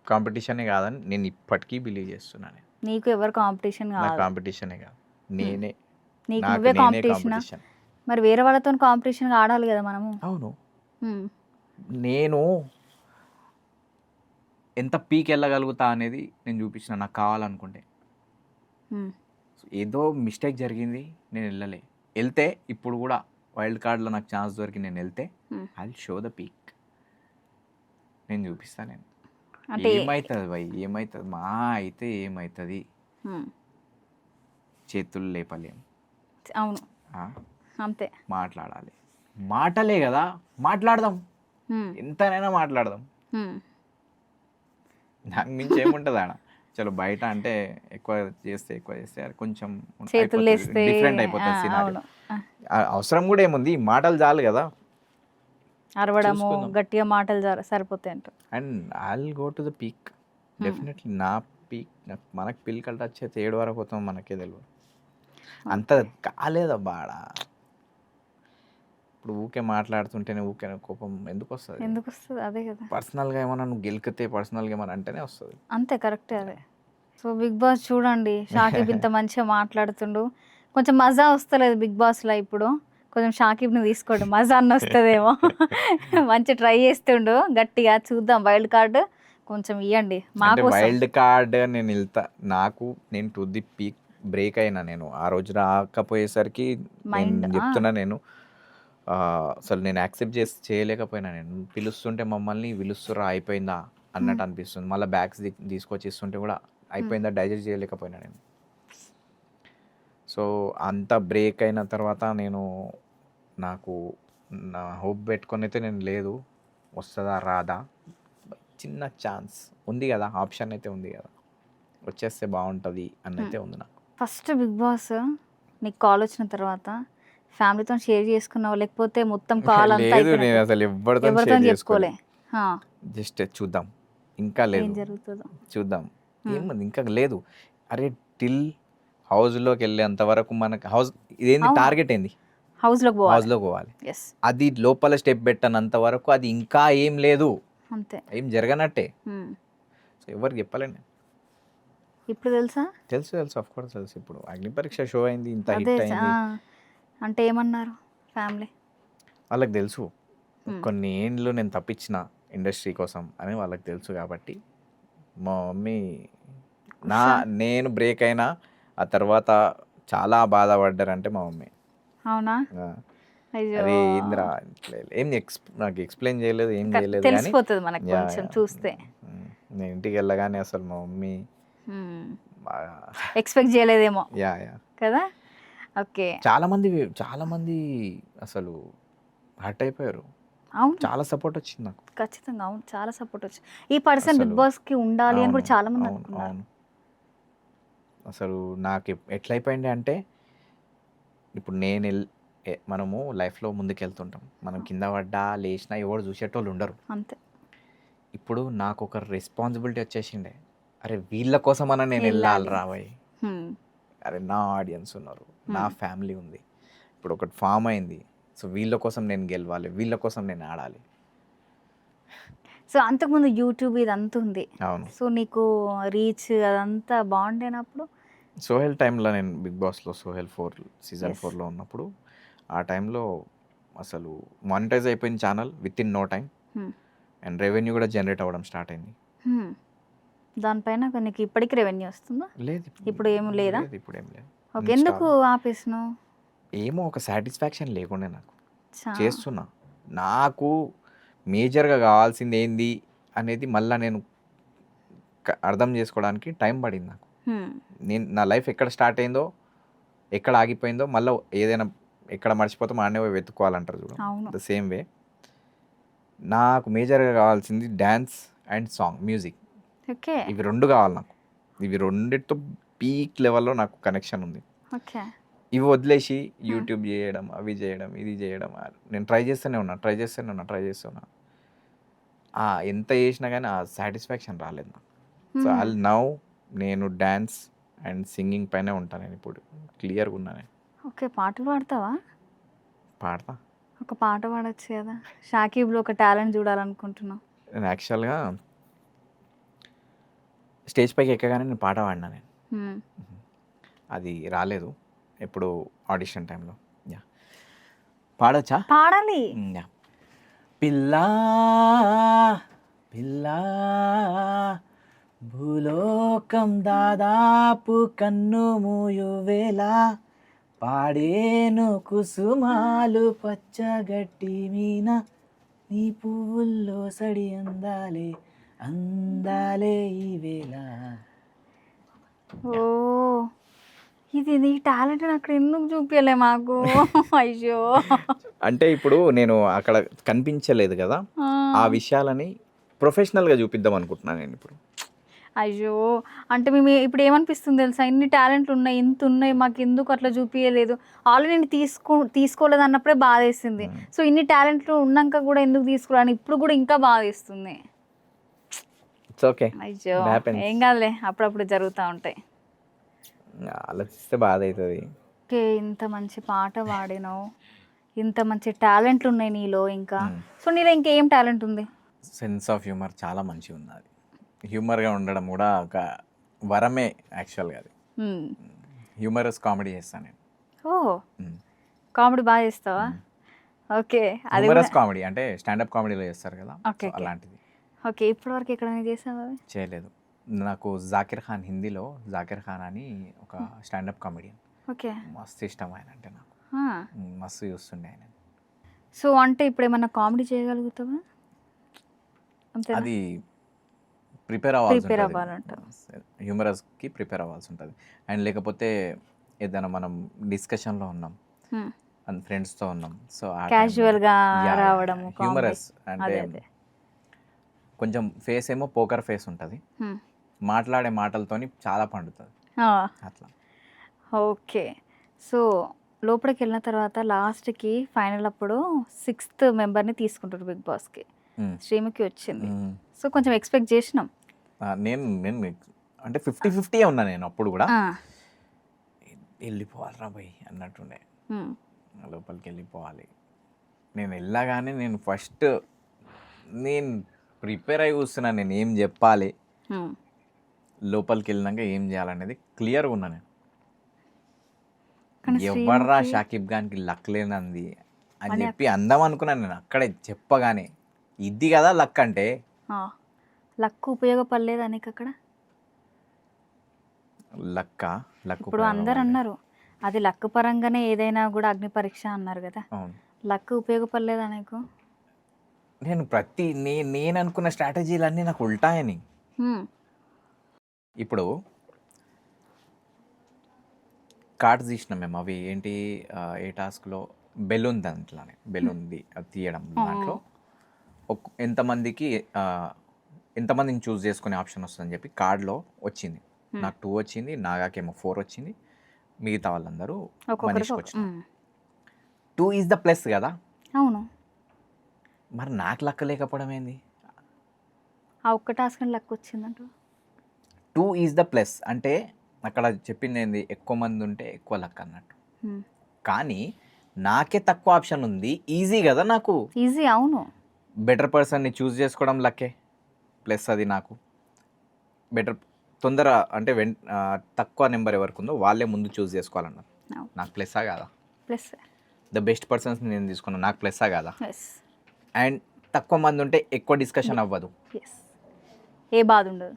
B: కాంపిటీషనే కాదని నేను ఇప్పటికీ బిలీవ్ చేస్తున్నాను.
A: నీకు ఎవరు కాంపిటీషన్
B: నా
A: కాదు,
B: కాంపిటీషనే కాదు, నేనే.
A: నీకు
B: నాకు
A: నువ్వే
B: నేనే
A: కాంపిటీషన్.
B: కాంపిటీషన్.
A: మరి వేరే వాళ్ళతో కాంపిటీషన్ ఆడాలి కదా మనము.
B: అవును,
A: హ్మ్.
B: నేను ఎంత పీక్ వెళ్ళగలుగుతా అనేది నేను చూపించిన, నాకు కావాలనుకుంటే.
A: హ్మ్.
B: ఏదో మిస్టేక్ జరిగింది, నేను వెళ్ళలే. వెళ్తే ఇప్పుడు కూడా వైల్డ్ కార్డ్లో నాకు ఛాన్స్ దొరికి నేను వెళ్తే
A: Hmm.
B: I will show the peak. నేను చూపిస్తాను. నేను
A: అంటే
B: ఏమవుతుంది భయ్, ఏమవుతుంది మా అయితే ఏమవుతుంది,
A: హ్మ్.
B: చేతులు లేపలేం.
A: అవును
B: ఆ?
A: అంతే.
B: మాట్లాడాలి, మాటలే కదా, మాట్లాడదాం,
A: హ్మ్.
B: ఎంతనైనా మాట్లాడదాం.
A: హ్మ్.
B: నాకు మించి ఏముంటుంది ఆడ. చలో బయట అంటే ఎక్కువ చేస్తే అది కొంచెం
A: చేతులు లేస్తే
B: డిఫరెంట్ అయిపోతుంది సినారియో.
A: అవును.
B: అవసరం కూడా ఏముంది, మాటలు చాలు కదా.
A: అరవడము
B: చూసుకుందాం.
A: గట్టిగా మాటలు సరిపోతాయి అంట.
B: And I will go to the peak definitely. నా పీక్ మనకు పిల్లకలు టచ్ అయితే 7 వరకు పోతాం మనకే తెలియదు. అంత కాలేదబ్బా ఆడ. ఇప్పుడు ఊకే మాట్లాడుతుంటేనే ఊకే కోపం ఎందుకు వస్తుంది?
A: ఎందుకు వస్తుంది? అదే కదా.
B: పర్సనల్గా ఏమన్నా నువ్వు గెలికితే పర్సనల్గా ఏమన్నా అంటేనే వస్తుంది.
A: అంతే కరెక్టే అదే. సో బిగ్ బాస్ చూడండి, షాకిబ్ ఇంత మంచిగా మాట్లాడుతుండు. కొంచెం మజా వస్తలేదు బిగ్ బాస్లో ఇప్పుడు. కొంచెం షాకిబ్ని తీసుకోండి, మజా అన్న వస్తుందేమో. మంచి ట్రై చేస్తుండు గట్టిగా. చూద్దాం వైల్డ్ కార్డ్ కొంచెం ఇవ్వండి మా
B: అంటే
A: కోసం.
B: వైల్డ్ కార్డ్ నేను వెళ్తా, నేను టు ది పీక్ బ్రేక్ అయినా. నేను ఆ రోజు రాకపోయేసరికి నేను చెప్తున్నా, నేను అసలు నేను యాక్సెప్ట్ చేయలేకపోయినా. నేను పిలుస్తుంటే మమ్మల్ని పిలుస్తురా అయిపోయిందా అన్నట్టు అనిపిస్తుంది. మళ్ళీ బ్యాగ్స్ తీసుకొచ్చి ఇస్తుంటే కూడా అయిపోయిందా డైజెస్ట్ చేయలేకపోయినా నేను. సో అంత బ్రేక్ అయిన తర్వాత నేను నాకు నా హోప్ పెట్టుకొని అయితే నేను లేదు, వస్తుందా రాదా, చిన్న ఛాన్స్ ఉంది కదా, ఆప్షన్ అయితే ఉంది కదా, వచ్చేస్తే బాగుంటుంది అని అయితే ఉంది నాకు.
A: ఫస్ట్ బిగ్ బాస్ నీకు కాల్ వచ్చిన తర్వాత ఫ్యామిలీతో షేర్ చేసుకున్నావు, లేకపోతే మొత్తం కాల్ అంతా
B: లేదు, నేను
A: అయిపోయినట్టు
B: అసలు ఎవరితో
A: ఎవరితో
B: షేర్
A: చెప్పుకోలే?
B: చేసుకోలే,
A: ఆ,
B: జస్ట్ చూద్దాం, ఇంకా
A: ఏం
B: లేదు
A: జరుగుతుందో.
B: చూద్దాం, ఏముంది ఇంకా లేదు. అరే టిల్ హౌస్లోకి వెళ్ళేంత వరకు మనకి హౌస్ ఇదేంది,
A: అవును.
B: టార్గెట్ ఏంది,
A: హౌస్లోకి పోవాలి.
B: హౌస్లోకి పోవాలి.
A: ఎస్,
B: అది లోపల స్టెప్ పెట్టనంత వరకు అది ఇంకా ఏం లేదు,
A: అంతే.
B: ఏం జరగనట్టే.
A: ఉమ్.
B: సో ఎవరికి చెప్పలేండి.
A: ఇప్పుడు తెలుసా?
B: తెలుసు తెలుసు, ఆఫ్ కోర్స్ తెలుసు. ఇప్పుడు అగ్ని పరీక్ష షో అయింది, ఇంత
A: అదే
B: హిట్ అయింది,
A: అంటే ఏమన్నారు ఫ్యామిలీ?
B: వాళ్ళకి తెలుసు.
A: Hmm.
B: కొన్ని ఏండ్లు నేను తప్పించిన ఇండస్ట్రీ కోసం అని వాళ్ళకి తెలుసు. కాబట్టి మా మమ్మీ నేను బ్రేక్ అయినా ఆ తర్వాత చాలా బాధపడ్డారంటే మా మమ్మీ.
A: అవునా?
B: ఆ,
A: అయ్యో,
B: అరే ఇంద్రా ఏం నాకు ఎక్స్ప్లెయిన్ చేయలేదు, ఏం చేయలేదు, కానీ
A: తెలిసిపోతుంది మనకు
B: యా,
A: కొంచెం
B: యా.
A: చూస్తే.
B: నేను ఇంటికి వెళ్ళగానే అసలు మా మమ్మీ బాగా
A: ఎక్స్పెక్ట్ చేయలేదేమో
B: యా యా
A: కదా. ఓకే.
B: చాలా మంది అసలు హర్ట్ అయిపోయారు.
A: అవును,
B: చాలా సపోర్ట్ వచ్చింది నాకు.
A: ఖచ్చితంగా. అవును, చాలా సపోర్ట్ వచ్చింది. ఈ పర్సన్ బిగ్
B: అసలు
A: బాస్ కి ఉండాలి అని కూడా
B: అవును,
A: చాలా మంది
B: అవును,
A: అనుకున్నారు.
B: అవును. అసలు నాకు ఎట్లయిపోయింది అంటే, ఇప్పుడు మనము లైఫ్లో ముందుకెళ్తుంటాం, మనం కింద పడ్డా లేచినా ఎవరు చూసేటోళ్ళు ఉండరు.
A: అంతే.
B: ఇప్పుడు నాకు ఒక రెస్పాన్సిబిలిటీ వచ్చేసిండే, అరే వీళ్ళ కోసమన్నా నేను వెళ్ళాలి రాబోయ్,
A: హ్మ్.
B: అరే నా ఆడియన్స్ ఉన్నారు, నా ఫ్యామిలీ ఉంది, ఇప్పుడు ఒకటి ఫామ్ అయింది, సో వీళ్ళ కోసం నేను గెలవాలి, వీళ్ళ కోసం నేను ఆడాలి.
A: సో అంతకుముందు యూట్యూబ్ ఇదంతా ఉంది.
B: అవును.
A: సో నీకు రీచ్ అదంతా బాగుండేనప్పుడు.
B: సోహెల్ టైంలో నేను బిగ్ బాస్లో సోహెల్ 4 సీజన్
A: Yes.
B: 4లో ఉన్నప్పుడు, ఆ టైంలో అసలు మానిటైజ్ అయిపోయిన channel within no time,
A: Hmm.
B: And revenue కూడా జనరేట్ అవ్వడం స్టార్ట్ అయింది.
A: Hmm. దానిపైన నీకు ఇప్పటికి రెవెన్యూ వస్తుందా?
B: లేదు
A: ఇప్పుడు ఏం లేదా?
B: లేదు, ఇప్పుడు ఏం లేదు.
A: ఓకే, ఎందుకు ఆపేసినావు?
B: ఏమో ఒక సాటిస్ఫాక్షన్ లేకుండే నాకు, చేస్తున్నా, నాకు మేజర్గా కావాల్సింది ఏంది అనేది మళ్ళీ నేను అర్థం చేసుకోవడానికి టైం పడింది నాకు.
A: Hmm.
B: నా లైఫ్ ఎక్కడ స్టార్ట్ అయిందో, ఎక్కడ ఆగిపోయిందో, మళ్ళీ ఏదైనా ఎక్కడ మర్చిపోతామో ఆడనే పోయి వెతుక్కోవాలంటారు చూడు,
A: అవును.
B: ద సేమ్ వే నాకు మేజర్గా కావాల్సింది dance and song, music.
A: Okay.
B: ఇవి రెండు కావాలి నాకు. ఇవి రెండిటితో పీక్ లెవెల్లో నాకు కనెక్షన్ ఉంది.
A: ఓకే.
B: ఇవి వదిలేసి యూట్యూబ్ చేయడం, అవి చేయడం, ఇది చేయడం, నేను ట్రై చేస్తూనే ఉన్నా. ఎంత చేసినా కానీ ఆ సాటిస్ఫాక్షన్ రాలేదు నాకు. సో నౌ నేను డ్యాన్స్ అండ్ సింగింగ్ పైనే ఉంటాను. నేను ఇప్పుడు క్లియర్గా ఉన్నాను.
A: ఓకే, పాటలు పాడతావా?
B: పాడతా.
A: ఒక పాట పాడొచ్చు కదా. షాకీబ్లో ఒక టాలెంట్ చూడాలనుకుంటున్నావు.
B: నేను యాక్చువల్గా స్టేజ్ పైకి ఎక్కగానే నేను పాట పాడినా నేను. అది రాలేదు ఎప్పుడు ఆడిషన్ టైంలో. యా, పాడొచ్చా?
A: పాడాలి.
B: యా. పిల్లా పిల్లా భూలోకం దాదాపు కన్ను మూయువేళ, పాడేను కుసుమాలు పచ్చగట్టి మీన, నీ పువ్వుల్లో సడి అందాలే ఈ వేళ.
A: ఓ, ఇది నీ టాలెంట్ అక్కడ ఎందుకు చూపించలే మాకు? అయ్యో.
B: అంటే ఇప్పుడు నేను అక్కడ కనిపించలేదు కదా, ఆ విషయాలని ప్రొఫెషనల్గా చూపిద్దాం అనుకుంటున్నాను నేను ఇప్పుడు.
A: అయ్యో, అంటే మేము ఇప్పుడు ఏమనిపిస్తుంది తెలుసా, ఇన్ని టాలెంట్లు ఉన్నాయి, ఇంత ఉన్నాయి, మాకు ఎందుకు అట్లా చూపించలేదు? ఆల్రెడీ నేను తీసుకోలేదు అన్నప్పుడే బాధ వేసింది. సో ఇన్ని టాలెంట్లు ఉన్నాక కూడా ఎందుకు తీసుకోవాలని ఇప్పుడు కూడా ఇంకా బాధ వేస్తుంది.
B: ఇట్స్ ఓకే,
A: అయ్యో, ఏం కాదులే, అప్పుడప్పుడు జరుగుతూ ఉంటాయి.
B: ఆలోచిస్తే బాధ అవుతుంది.
A: ఓకే, ఇంత మంచి పాట పాడినావు, ఇంత మంచి టాలెంట్లు ఉన్నాయి నీలో ఇంకా. సో నీలో ఇంకేం టాలెంట్ ఉంది?
B: సెన్స్ ఆఫ్ హ్యూమర్ చాలా మంచిగా ఉన్నది. హ్యూమర్గా ఉండడం కూడా ఒక వరమే యాక్చువల్గా. అది హ్యూమరస్ కామెడీ చేస్తాను నేను.
A: ఓ, కామెడీ బాగా చేస్తావా? ఓకే, అది
B: హ్యూమరస్ కామెడీ అంటే స్టాండప్ కామెడీలో చేస్తారు కదా,
A: ఓకే,
B: అలాంటిది.
A: ఓకే, ఇప్పటివరకు ఎక్కడైనా చేసావా?
B: చేయలేదు. నాకు జాకిర్ ఖాన్, హిందీలో జాకిర్ ఖాన్ అని ఒక స్టాండప్ కామెడియన్,
A: ఓకే,
B: మస్తు ఇష్టం ఆయన అంటే నాకు. మస్తు చూస్తుండే ఆయన.
A: సో అంటే ఇప్పుడు ఏమన్నా కామెడీ చేయగలుగుతావా?
B: అది ప్రిపేర్ అవ్వాలంట, హ్యూమరస్కి ప్రిపేర్ అవ్వాల్సి ఉంటుంది. అండ్ లేకపోతే ఏదైనా మనం డిస్కషన్లో ఉన్నాం,
A: హ్మ్.
B: అండ్ ఫ్రెండ్స్తో ఉన్నాం. సో ఆ
A: క్యాజువల్గా రావడము కామెడీ.
B: హ్యూమరస్ అంటే
A: అదే అదే.
B: కొంచెం ఫేస్ ఏమో పోకర్ ఫేస్ ఉంటుంది,
A: హ్మ్.
B: మాట్లాడే మాటలతోని చాలా పండుతుంది
A: ఆ,
B: అట్లా.
A: ఓకే. సో లోపలికి వెళ్ళిన తర్వాత లాస్ట్కి ఫైనల్ అప్పుడు 6th మెంబర్ని తీసుకుంటారు బిగ్ బాస్కి.
B: మ్మ్.
A: శ్రీముఖి వచ్చింది.
B: మ్మ్.
A: సో కొంచెం ఎక్స్పెక్ట్ చేసినాం.
B: నేను నేను అంటే 50-50 ఉన్నా నేను అప్పుడు కూడా.
A: ఆ,
B: వెళ్ళిపోవాలిరా భయ్ అన్నట్టుండే,
A: హ్మ్.
B: లోపలికి వెళ్ళిపోవాలి. నేను వెళ్ళగానే నేను ఫస్ట్ నేను ప్రిపేర్ అయి కూర్చున్నాను, నేను ఏం చెప్పాలి,
A: హ్మ్.
B: లోపలికి వెళ్ళినాక ఏం చేయాలనేది క్లియర్గా ఉన్నా నేను.
A: కానీ
B: ఎవర్రా
A: శ్రీముఖి
B: షాకిబ్ ఖాన్కి లక్ లేనంది అని
A: అని
B: చెప్పి అందాం అనుకున్నాను నేను అక్కడే చెప్పగానే. ఇది కదా లక్ అంటే.
A: లక్ ఉపయోగపడలేదు నీకు అక్కడ.
B: లక్
A: ఇప్పుడు అందరు అన్నారు అది లక్ పరంగానే ఏదైనా కూడా అగ్ని పరీక్ష అన్నారు కదా.
B: అవును.
A: లక్ ఉపయోగపడలేదా నీకు?
B: నేను నేను అనుకున్న స్ట్రాటజీలన్నీ నాకు ఉల్టాయని.
A: హ్మ్.
B: ఇప్పుడు కార్డ్స్ తీసినాం మేము, అవి ఏంటి ఏ టాస్క్లో బెలూన్, దాంట్లోనే బెలూన్ది అది తీయడం. దాంట్లో ఎంతమందికి ఎంతమందిని చూస్ చేసుకునే ఆప్షన్ వస్తుందని చెప్పి కార్డ్లో వచ్చింది. నాకు 2 వచ్చింది, నాగాకేమో 4 వచ్చింది, మిగతా వాళ్ళందరూ మనీష్కి వచ్చినారు. 2 ఈజ్ ద ప్లస్ కదా.
A: అవును.
B: మరి నాకు లక్క లేకపోవడం ఏంది?
A: ఆ ఒక్క టాస్క్ లక్ వచ్చిందంట.
B: 2 ఈజ్ ద ప్లస్ అంటే అక్కడ చెప్పింది ఏంది, ఎక్కువ మంది ఉంటే ఎక్కువ లక్ అన్నట్టు. కానీ నాకే తక్కువ ఆప్షన్ ఉంది, ఈజీ కదా నాకు.
A: ఈజీ, అవును.
B: బెటర్ పర్సన్ని చూస్ చేసుకోవడం లక్కే, ప్లస్ అది నాకు బెటర్ తొందర అంటే తక్కువ నెంబర్ ఎవరికి ఉందో వాళ్ళే ముందు చూస్ చేసుకోవాలన్నారు. నాకు ప్లస్సా కాదా?
A: ప్లస్.
B: ద బెస్ట్ పర్సన్స్ నేను తీసుకున్నాను, నాకు ప్లస్సా కాదా?
A: ఎస్.
B: అండ్ తక్కువ మంది ఉంటే ఎక్కువ డిస్కషన్ అవ్వదు.
A: ఎస్. ఏ బాధ ఉండదు,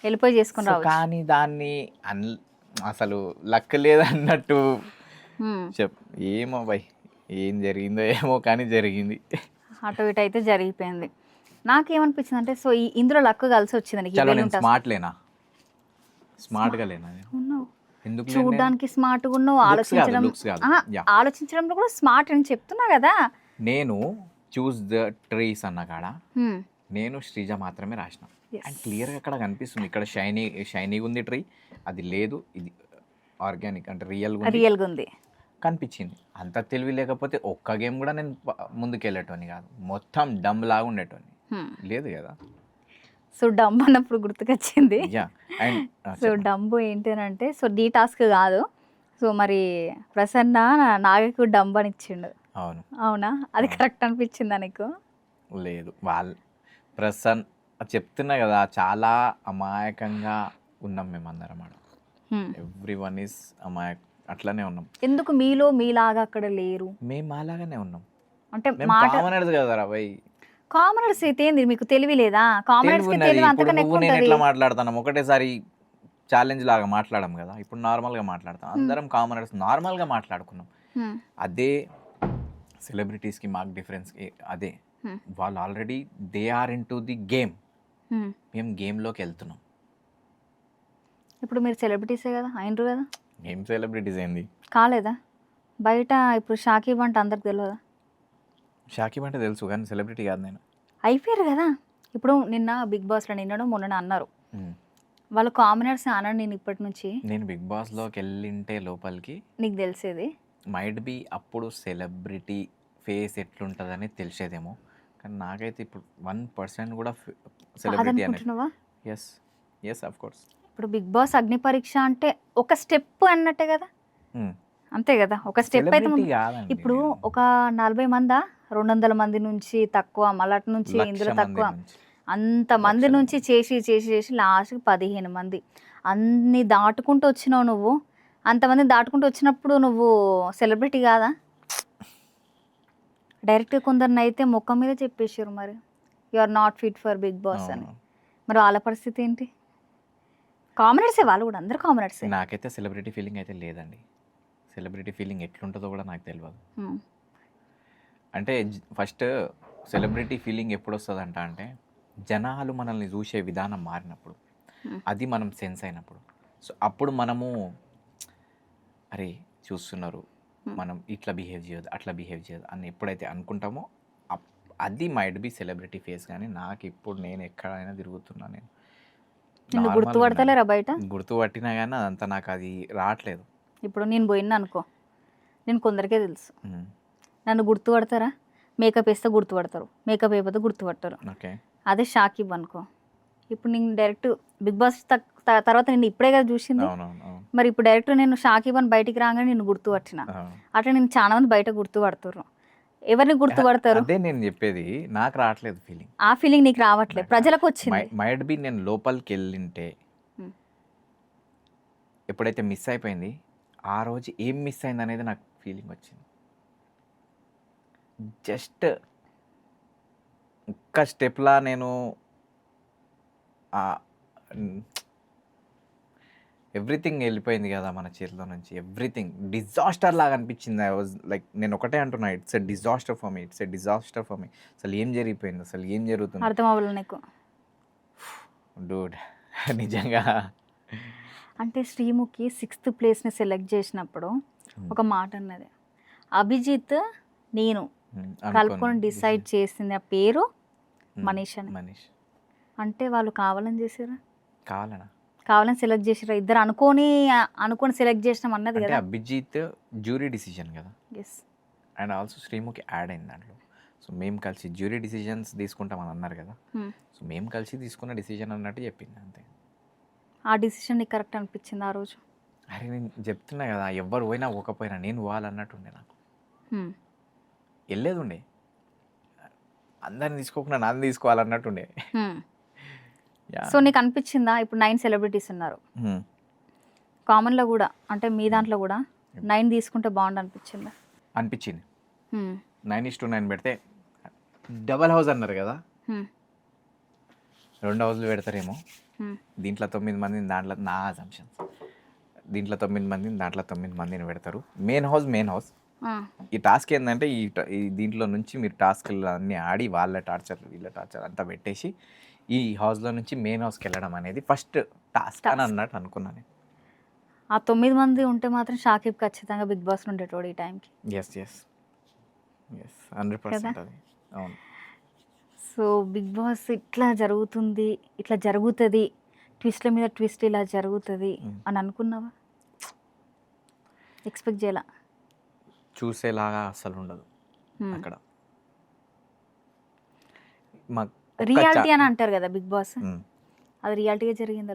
A: వెళ్ళిపోయి చేసుకుని
B: సో
A: రావచ్చు.
B: కానీ దాన్ని అసలు లక్ లేదన్నట్టు ఏమో భయ్, ఏం జరిగిందో ఏమో కానీ జరిగింది.
A: అటు ఇటు అయితే జరిగిపోయింది. నాకేమనిపించింది అంటే సో ఇందులో లక్ కలిసి వచ్చింది నీకు.
B: చలో నేను స్మార్ట్గా లేనా నేను?
A: ఉన్నావు,
B: ఎందుకు లేను నేను?
A: చూడడానికి స్మార్ట్గా ఉన్నావు, ఆలోచించడం
B: looks కాదు. Yeah.
A: ఆలోచించడంలో కూడా స్మార్ట్ అని చెప్తున్నా కదా.
B: నేను చూస్ ద ట్రీస్ అన్న కాడ
A: హ్మ్.
B: నేను శ్రీజ మాత్రమే రాసిన.
A: Yes.
B: అండ్ క్లియర్గా అక్కడ కనిపిస్తుంది, ఇక్కడ షైనీగా ఉంది ట్రీ, అది లేదు, ఇది ఆర్గానిక్ అంటే
A: రియల్గా ఉంది
B: కనిపించింది. అంత తెలివి లేకపోతే ఒక్క గేమ్ కూడా నేను ముందుకు వెళ్ళేటోని కాదు, మొత్తం డమ్ లాగా ఉండేటోని. లేదు కదా.
A: సో డంబ్ అన్నప్పుడు గుర్తుకొచ్చింది.
B: యా. అండ్
A: సో డంబు ఏంటి అని అంటే సో డీ టాస్క్ కాదు. సో మరి ప్రసన్న నాగకు డంబ్ అని ఇచ్చిండు.
B: అవును.
A: అవునా? అది కరెక్ట్ అనిపించిందా నీకు?
B: లేదు, ప్రసన్ చెప్తున్నా కదా, చాలా అమాయకంగా ఉన్నాం మేము అందరం ఆడ. ఎవ్రీవన్ ఈస్ అట్లనే ఉన్నాం.
A: ఎందుకు మీలో మీలాగా అక్కడ లేరు?
B: మేము మాలాగానే ఉన్నాం
A: అంటే
B: కామనర్స్ కదా రాబాయ్.
A: కామనర్స్ అయితే ఏంది, మీకు తెలివి లేదా? కామనర్స్ కి తెలివి అంతకన్నా ఎక్కువ
B: నేను
A: ఉంటది.
B: ఎట్లా మాట్లాడతాను, ఒకటేసారి ఛాలెంజ్ లాగా మాట్లాడడం కదా, ఇప్పుడు నార్మల్గా మాట్లాడతాం. అందరం కామనర్స్ నార్మల్గా మాట్లాడుకున్నాం. అదే సెలబ్రిటీస్కి మాకు డిఫరెన్స్ అదే, వాళ్ళు already they are into the game, మేము గేమ్లోకి వెళ్తున్నాం.
A: ఇప్పుడు మీరు సెలబ్రిటీసే కదా, అయినరు కదా.
B: ఏం సెలబ్రిటీస్ ఏంది
A: కాలేదా? బయట ఇప్పుడు షాకీబ్ అంటే అందరికి తెలియదా?
B: షాకీబ్ అంటే తెలుసు కానీ సెలబ్రిటీ కాదు నేను.
A: అయిపోయారు కదా. ఇప్పుడు నిన్న బిగ్ బాస్లో నిన్నను మొన్న అన్నారు వాళ్ళు కామనర్స్ అన్నాడు. నేను ఇప్పటి నుంచి
B: నేను బిగ్ బాస్లోకి వెళ్ళింటే లోపలికి
A: నీకు తెలిసేది
B: మైట్ బి అప్పుడు సెలబ్రిటీ ఫేస్ ఎట్లుంటుందని తెలిసేదేమో, కానీ నాకైతే ఇప్పుడు 1% కూడా సెలబ్రిటీ అనేది. Yes of course. ఇప్పుడు
A: బిగ్ బాస్ అగ్ని పరీక్ష అంటే ఒక స్టెప్ అన్నట్టే కదా, అంతే కదా, ఒక స్టెప్ అయితే. ఇప్పుడు ఒక 40 మందా 200 మంది నుంచి తక్కువ, మళ్ళటి నుంచి ఇందులో తక్కువ, అంతమంది నుంచి చేసి చేసి చేసి లాస్ట్కి 15 మంది అన్ని దాటుకుంటూ వచ్చినావు నువ్వు. అంతమంది దాటుకుంటూ వచ్చినప్పుడు నువ్వు సెలబ్రిటీ కాదా? డైరెక్ట్గా కొందరిని అయితే ముఖం మీద చెప్పేసారు మరి you are not fit for Bigg Boss అని. మరి వాళ్ళ పరిస్థితి ఏంటి? కామనర్సే వాళ్ళు కూడా, అందరు కామనర్సే.
B: నాకైతే సెలబ్రిటీ ఫీలింగ్ అయితే లేదండి. సెలబ్రిటీ ఫీలింగ్ ఎట్లుంటుందో కూడా నాకు తెలియదు. అంటే ఫస్ట్ సెలబ్రిటీ ఫీలింగ్ ఎప్పుడు వస్తుందంట అంటే జనాలు మనల్ని చూసే విధానం మారినప్పుడు, అది మనం సెన్స్ అయినప్పుడు. సో అప్పుడు మనము అరే చూస్తున్నారు, మనం ఇట్లా బిహేవ్ చేయొద్దు, అట్లా బిహేవ్ చేయొద్దు అని ఎప్పుడైతే అనుకుంటామో అది మైట్ బి సెలబ్రిటీ ఫేస్. కానీ నాకు ఇప్పుడు నేను ఎక్కడైనా తిరుగుతున్నా, నేను
A: నిన్ను
B: నార్మల్
A: గుర్తుపడతలేరా బయట?
B: గుర్తుపట్టినా కానీ అదంతా నాకు అది రావట్లేదు.
A: ఇప్పుడు నేను పోయినా అనుకో, నేను కొందరికే తెలుసు. నన్ను గుర్తుపడతారా? మేకప్ వేస్తే గుర్తుపడతారు, మేకప్ వేయకపోతే గుర్తుపడతారు.
B: ఓకే,
A: అదే షాకిబ్ అనుకో, ఇప్పుడు నేను డైరెక్ట్ బిగ్ బాస్ తర్వాత నిన్ను ఇప్పుడే కదా చూసింది.
B: అవునవును,
A: మరి ఇప్పుడు డైరెక్ట్ నేను షాకిబ్ అని బయటికి రాగానే నిన్ను గుర్తుపట్టిన. అట్లా నేను చాలా మంది బయట గుర్తుపడతారు. ఎవరిని గుర్తుపడతారు?
B: అదే నేను చెప్పేది, నాకు రావట్లేదు ఫీలింగ్.
A: ఆ ఫీలింగ్ నీకు రావట్లేదు, ప్రజలకు వచ్చింది.
B: మైట్ బి నేను లోపలికి వెళ్ళింటే ఎప్పుడైతే మిస్ అయిపోయింది, ఆ రోజు ఏం మిస్ అయింది అనేది నాకు ఫీలింగ్ వచ్చింది. జస్ట్ ఒక్క స్టెప్లా నేను ఎవ్రీథింగ్ వెళ్ళిపోయింది కదా మన చేతిలో నుంచి. ఎవ్రీథింగ్ డిజాస్టర్ లాగా అనిపించింది. ఐ వాజ్ లైక్, నేను ఒకటే అంటున్నా, it's a disaster for me, it's a disaster for me. అసలు ఏం జరిగిపోయింది, అసలు ఏం జరుగుతుంది
A: అర్థం అవ్వలేదు నీకు?
B: డూడ్ నిజంగా.
A: అంటే శ్రీముఖి 6th ప్లేస్ని సెలెక్ట్ చేసినప్పుడు ఒక మాట అన్నది, అభిజిత్ నేను కలుపుకొని డిసైడ్ చేసిన పేరు మనీష్ అని.
B: మనీష్
A: అంటే వాళ్ళు కావాలని చేసారా?
B: కావాలనా?
A: కావాలని సెలెక్ట్ చేసారా? ఇద్దరు అనుకొని సెలెక్ట్ చేసినాం అన్నది
B: అంటే
A: కదా.
B: అభిజిత్ జ్యూరీ డిసిజన్ కదా,
A: yes.
B: And also Sreemukhi add అయింది దాంట్లో. సో మేము కలిసి జ్యూరీ డిసిజన్స్ తీసుకుంటామని అన్నారు కదా, సో మేము కలిసి తీసుకున్న డిసిజన్ అన్నట్టు చెప్పింది అంతే.
A: ఆ డిసిషన్ నీకు కరెక్ట్ అనిపించింది ఆ రోజు?
B: అరే నేను చెప్తున్నా కదా, ఎవరు పోయినా పోకపోయినా నేను పోవాలన్నట్టు ఉండే నాకు. వెళ్ళేది ఉండే, అందరిని తీసుకోకుండా నాన్న తీసుకోవాలన్నట్టు ఉండే.
A: సో నీకు అనిపించిందా, ఇప్పుడు 9 సెలబ్రిటీస్ ఉన్నారు కామన్లో కూడా, అంటే మీ దాంట్లో కూడా 9 తీసుకుంటే బాగుండు అనిపించిందా?
B: అనిపించింది. 9:9 పెడితే డబల్ హౌస్ అన్నారు కదా, 2 హౌస్లు పెడతారేమో. దీంట్లో 9 మందిని, దాంట్లో నా అజంప్షన్స్, దీంట్లో 9 మందిని, దాంట్లో 9 మందిని పెడతారు. Main house. ఈ టాస్క్ ఏంటంటే ఈ దీంట్లో నుంచి మీరు టాస్క్లు అన్నీ ఆడి వాళ్ళ టార్చర్ వీళ్ళ టార్చర్ అంతా పెట్టేసి ఈ హౌస్లో నుంచి మెయిన్ హౌస్కి వెళ్ళడం అనేది ఫస్ట్ టాస్క్ అని అన్నట్టు అనుకున్నాను.
A: ఆ 9 మంది ఉంటే మాత్రం షాకిబ్ ఖచ్చితంగా బిగ్ బాస్ ఉండేటోడు ఈ టైంకి.
B: ఎస్ 100% అది. అవును.
A: సో బిగ్ బాస్ ఇట్లా జరుగుతుంది, ఇట్లా జరుగుతుంది, ట్విస్ట్ల మీద ట్విస్ట్ ఇలా జరుగుతుంది అని అనుకున్నావా? ఎక్స్పెక్ట్ చేయాల?
B: చూసేలాగా అసలు ఉండదు అక్కడ.
A: రియాలిటీ అని అంటారు కదా బిగ్ బాస్, అది రియాలిటీగా జరిగిందా?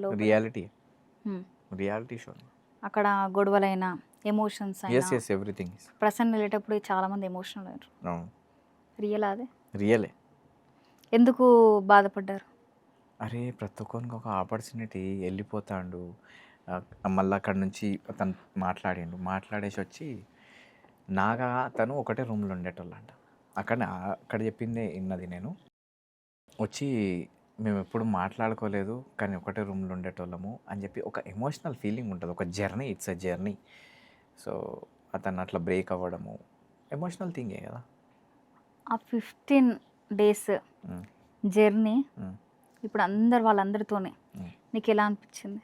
B: Reality show.
A: అక్కడ గొడవలైనా, ఎమోషన్స్ అయినా,
B: ఎవ్రీథింగ్.
A: ప్రసన్న వెళ్ళేటప్పుడు చాలా మంది ఎమోషనల్ అయ్యారు. రియల్ అదే?
B: రియలే.
A: ఎందుకు బాధపడ్డారు?
B: అరే ప్రతి ఒక్కరికి ఒక ఆపర్చునిటీ, వెళ్ళిపోతాడు మళ్ళీ అక్కడ నుంచి తను మాట్లాడేసి వచ్చి, నాగా తను ఒకటే రూమ్లో ఉండేటోళ్ళంట. అక్కడ చెప్పిందే విన్నది నేను. వచ్చి మేము ఎప్పుడు మాట్లాడుకోలేదు కానీ ఒకటే రూమ్లో ఉండేటోళ్ళము అని చెప్పి ఒక ఎమోషనల్ ఫీలింగ్ ఉంటుంది, ఒక journey, it's a journey. So అతను అట్లా బ్రేక్ అవ్వడము ఎమోషనల్ థింగే కదా.
A: ఆ 15 days జర్నీ ఇప్పుడు వాళ్ళందరితోనే నీకు ఎలా అనిపించింది?